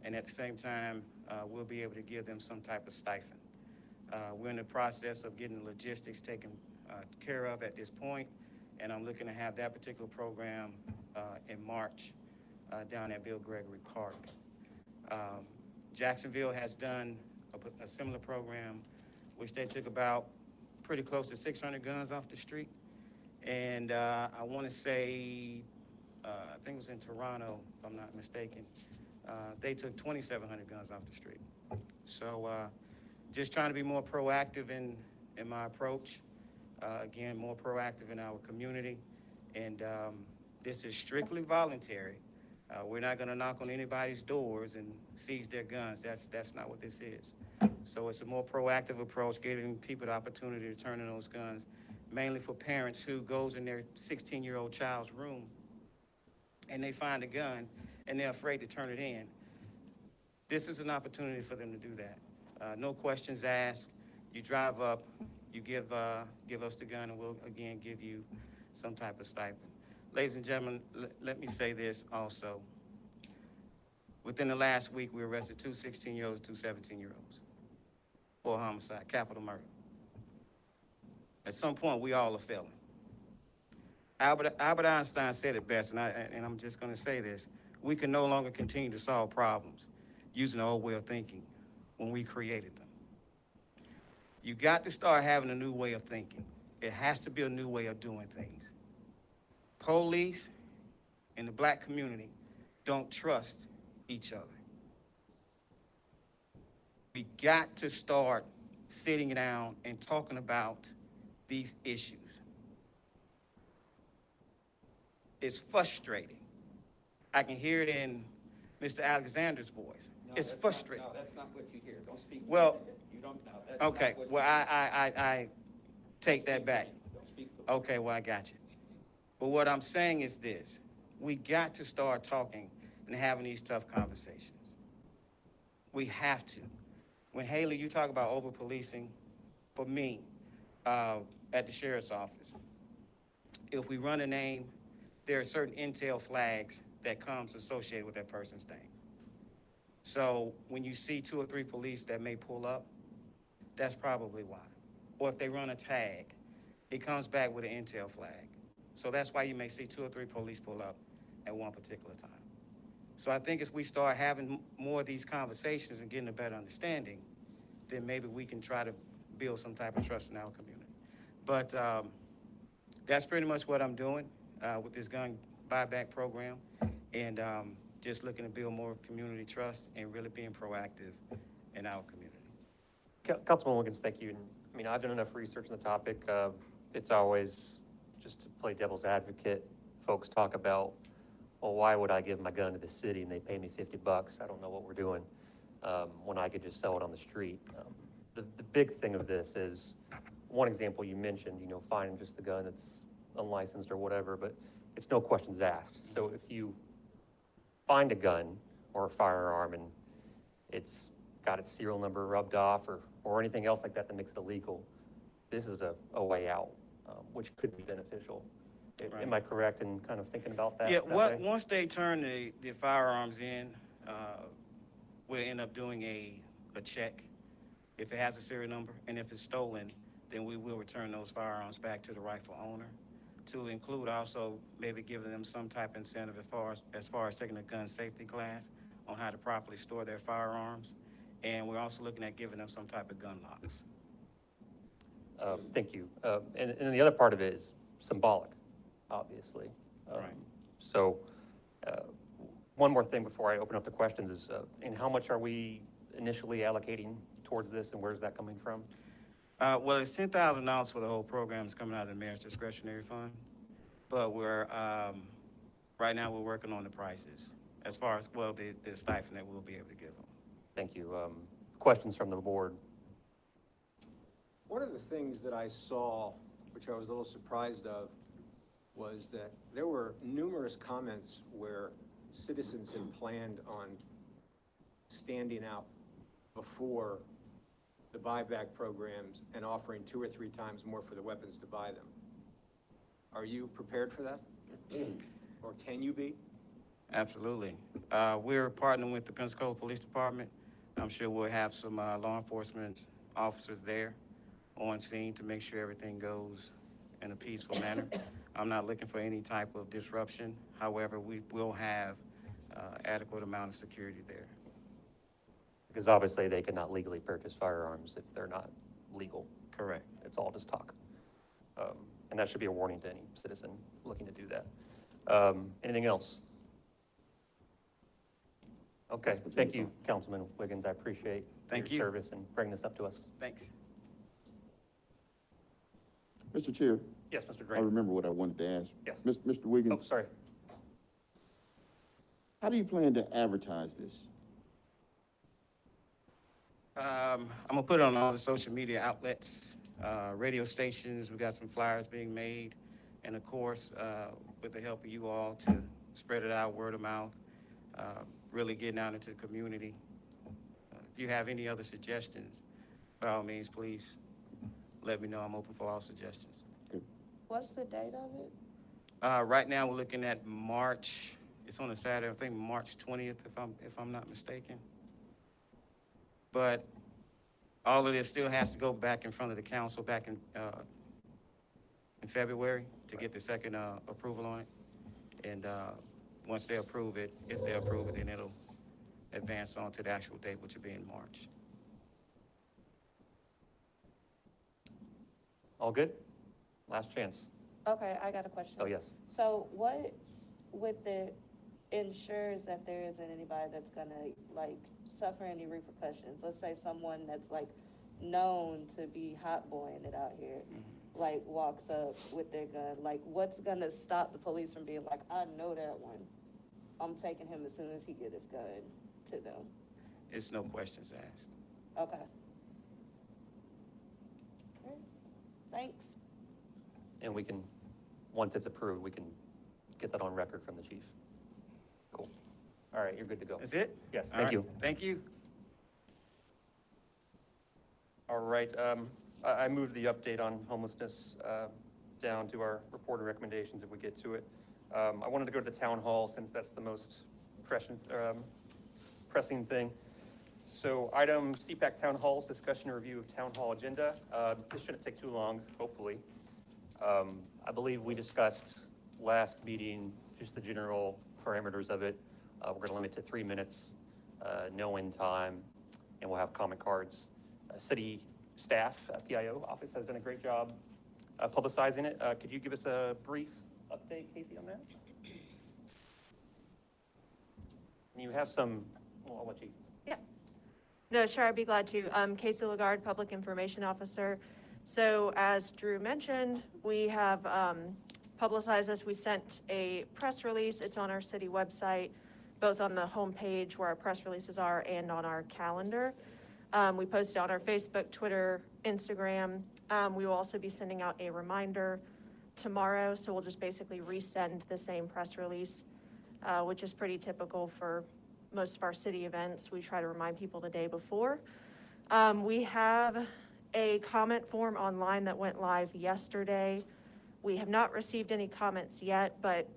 and at the same time, we'll be able to give them some type of stipend. We're in the process of getting the logistics taken care of at this point, and I'm looking to have that particular program in March down at Bill Gregory Park. Jacksonville has done a similar program, which they took about pretty close to 600 guns off the street. And I want to say, I think it was in Toronto, if I'm not mistaken, they took 2,700 guns off the street. So just trying to be more proactive in my approach. Again, more proactive in our community. And this is strictly voluntary. We're not going to knock on anybody's doors and seize their guns. That's not what this is. So it's a more proactive approach, giving people the opportunity to turn in those guns, mainly for parents who goes in their 16-year-old child's room and they find a gun and they're afraid to turn it in. This is an opportunity for them to do that. No questions asked. You drive up, you give us the gun, and we'll again give you some type of stipend. Ladies and gentlemen, let me say this also. Within the last week, we arrested 2 16-year-olds, 2 17-year-olds for homicide, capital murder. At some point, we all are failing. Albert Einstein said it best, and I'm just going to say this. We can no longer continue to solve problems using the old way of thinking when we created them. You got to start having a new way of thinking. It has to be a new way of doing things. Police and the black community don't trust each other. We got to start sitting down and talking about these issues. It's frustrating. I can hear it in Mr. Alexander's voice. It's frustrating. No, that's not what you hear. Don't speak. Well, you don't know. That's okay, not what well, you I take that back. Don't speak for me. Okay, well, I got you. But what I'm saying is this. We got to start talking and having these tough conversations. We have to. When Haley, you talk about over-policing, for me, at the sheriff's office, if we run a name, there are certain intel flags that comes associated with that person's name. So when you see 2 or 3 police that may pull up, that's probably why. Or if they run a tag, it comes back with an intel flag. So that's why you may see 2 or 3 police pull up at one particular time. So I think as we start having more of these conversations and getting a better understanding, then maybe we can try to build some type of trust in our community. But that's pretty much what I'm doing with this gun buyback program. and just looking to build more community trust and really being proactive in our community. Councilman Wiggins, thank you. And, I mean, I've done enough research on the topic. It's always, just to play devil's advocate, folks talk about, well, why would I give my gun to the city and they pay me $50? I don't know what we're doing, when I could just sell it on the street. The big thing of this is, one example you mentioned, you know, finding just the gun that's unlicensed or whatever, but it's no questions asked. So if you find a gun or a firearm and it's got its serial number rubbed off or anything else like that that makes it illegal, this is a way out, which could be beneficial. Right. Am I correct in kind of thinking about that? Yeah, that way? once they turn the firearms in, we'll end up doing a check if it has a serial number, and if it's stolen, then we will return those firearms back to the rightful owner, to include also maybe giving them some type of incentive as far as taking a gun safety class on how to properly store their firearms. And we're also looking at giving them some type of gun locks. Thank you. And the other part of it is symbolic, obviously. Right. So one more thing before I open up the questions is, and how much are we initially allocating towards this, and where's that coming from? Well, it's $10,000 for the whole program. It's coming out of the mayor's discretionary fund. But we're, right now we're working on the prices as far as, well, the stipend that we'll be able to give them. Thank you. Questions from the board? One of the things that I saw, which I was a little surprised of, was that there were numerous comments where citizens had planned on standing out before the buyback programs and offering 2 or 3 times more for the weapons to buy them. Are you prepared for that? Or can you be? Absolutely. We're partnering with the Pensacola Police Department. I'm sure we'll have some law enforcement officers there on scene to make sure everything goes in a peaceful manner. I'm not looking for any type of disruption. However, we will have adequate amount of security there. Because obviously they cannot legally purchase firearms if they're not legal. Correct. It's all just talk. And that should be a warning to any citizen looking to do that. Anything else? Okay, thank you, Councilman Wiggins. I appreciate your service and bringing this up to us. Thanks. Mr. Chair. Yes, Mr. I Drain. remember what I wanted to ask. Yes. Mr. Wiggins. Oh, sorry. How do you plan to advertise this? I'm gonna put it on all the social media outlets, radio stations. We got some flyers being made, and of course, with the help of you all to spread it out, word of mouth, really getting out into the community. If you have any other suggestions, by all means, please let me know. I'm open for all suggestions. What's the date of it? Right now, we're looking at March. It's on a Saturday, I think March 20th, if I'm not mistaken. But all of this still has to go back in front of the council back in February to get the second approval on it. And once they approve it, if they approve it, then it'll advance on to the actual date, which will be in March. All good? Last chance. Okay, I got a question. Oh, yes. So what, with the ensures that there isn't anybody that's gonna like suffer any repercussions? Let's say someone that's like known to be hotboying it out here, like walks up with their gun, like what's gonna stop the police from being like, I know that one, I'm taking him as soon as he get his gun to them? It's no questions asked. Okay. Okay. Thanks. And we can, once it's approved, we can get that on record from the chief. Cool. All right, you're good to go. That's it? Yes, All thank right. you. Thank you. All right, I moved the update on homelessness down to our report of recommendations if we get to it. I wanted to go to the town hall since that's the most pressing thing. So item CPAC Town Halls, discussion and review of town hall agenda. This shouldn't take too long, hopefully. I believe we discussed last meeting just the general parameters of it. We're going to limit to 3 minutes, no end time, and we'll have comment cards. City staff, PIO office has done a great job publicizing it. Could you give us a brief update, Casey, on that? And you have some, well, I'll let you. No, sure, I'd be glad to. Casey Lagarde, Public Information Officer. So as Drew mentioned, we have publicized this. We sent a press release. It's on our city website, both on the homepage where our press releases are and on our calendar. We posted on our Facebook, Twitter, Instagram. We will also be sending out a reminder tomorrow. So we'll just basically resend the same press release, which is pretty typical for most of our city events. We try to remind people the day before. We have a comment form online that went live yesterday. We have not received any comments yet, but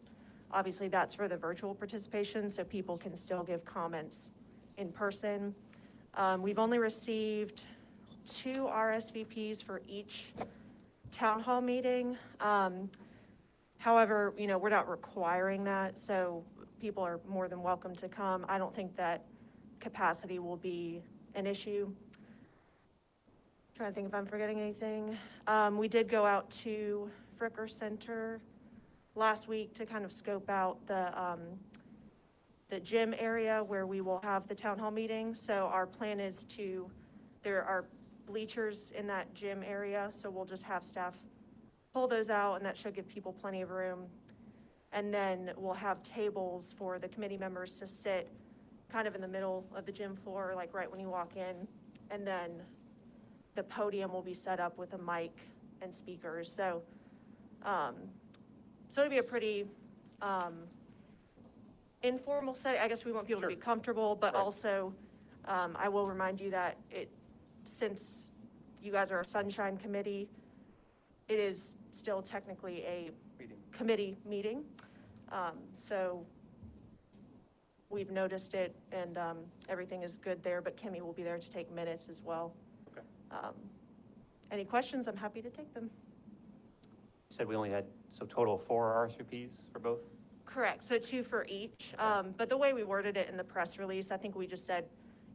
obviously that's for the virtual participation, so people can still give comments in person. We've only received 2 RSVPs for each town hall meeting. However, you know, we're not requiring that, so people are more than welcome to come. I don't think that capacity will be an issue. Trying to think if I'm forgetting anything. We did go out to Fricker Center last week to kind of scope out the gym area where we will have the town hall meeting. So our plan is there are bleachers in that gym area, so we'll just have staff pull those out, and that should give people plenty of room. And then we'll have tables for the committee members to sit kind of in the middle of the gym floor, like right when you walk in. And then the podium will be set up with a mic and speakers. So, so it'll be a pretty informal setting. I guess we want people to be comfortable, but also I will remind you that since you guys are a sunshine committee, it is still technically a committee meeting. So we've noticed it, and everything is good there, but Kimmy will be there to take minutes as well. Okay. Any questions? I'm happy to take them. You said we only had, so total of 4 RSVPs for both? Correct, so 2 for each. But the way we worded it in the press release, I think we just said,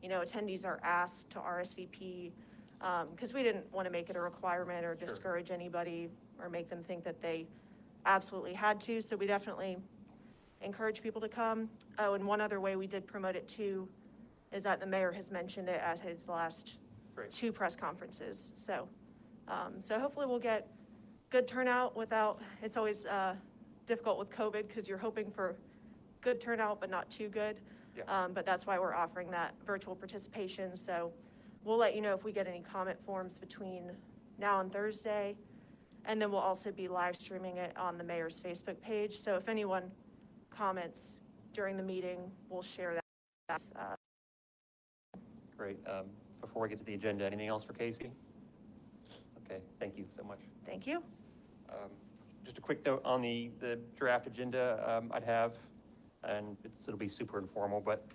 you know, attendees are asked to RSVP, because we didn't want to make it a requirement or discourage anybody or make them think that they absolutely had to. So we definitely encourage people to come. Oh, and one other way we did promote it too is that the mayor has mentioned it at his last 2 press conferences. So, so hopefully we'll get good turnout without, it's always difficult with COVID because you're hoping for good turnout, but not too good. Yeah. But that's why we're offering that virtual participation. So we'll let you know if we get any comment forms between now and Thursday. And then we'll also be live streaming it on the mayor's Facebook page. So if anyone comments during the meeting, we'll share that. Great. Before we get to the agenda, anything else for Casey? Okay, thank you so much. Thank you. Just a quick note on the draft agenda I'd have, and it'll be super informal, but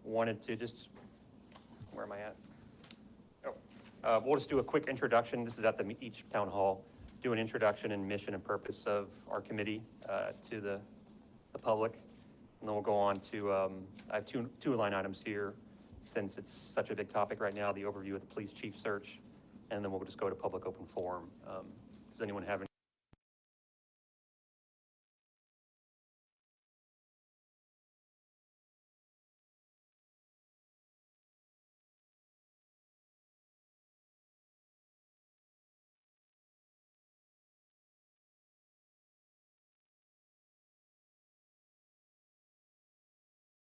wanted to just, where am I at? Oh, we'll just do a quick introduction. This is at each town hall. Do an introduction and mission and purpose of our committee to the public. And then we'll go on to, I have two line items here since it's such a big topic right now, the overview of the police chief search. And then we'll just go to public open forum. Does anyone have any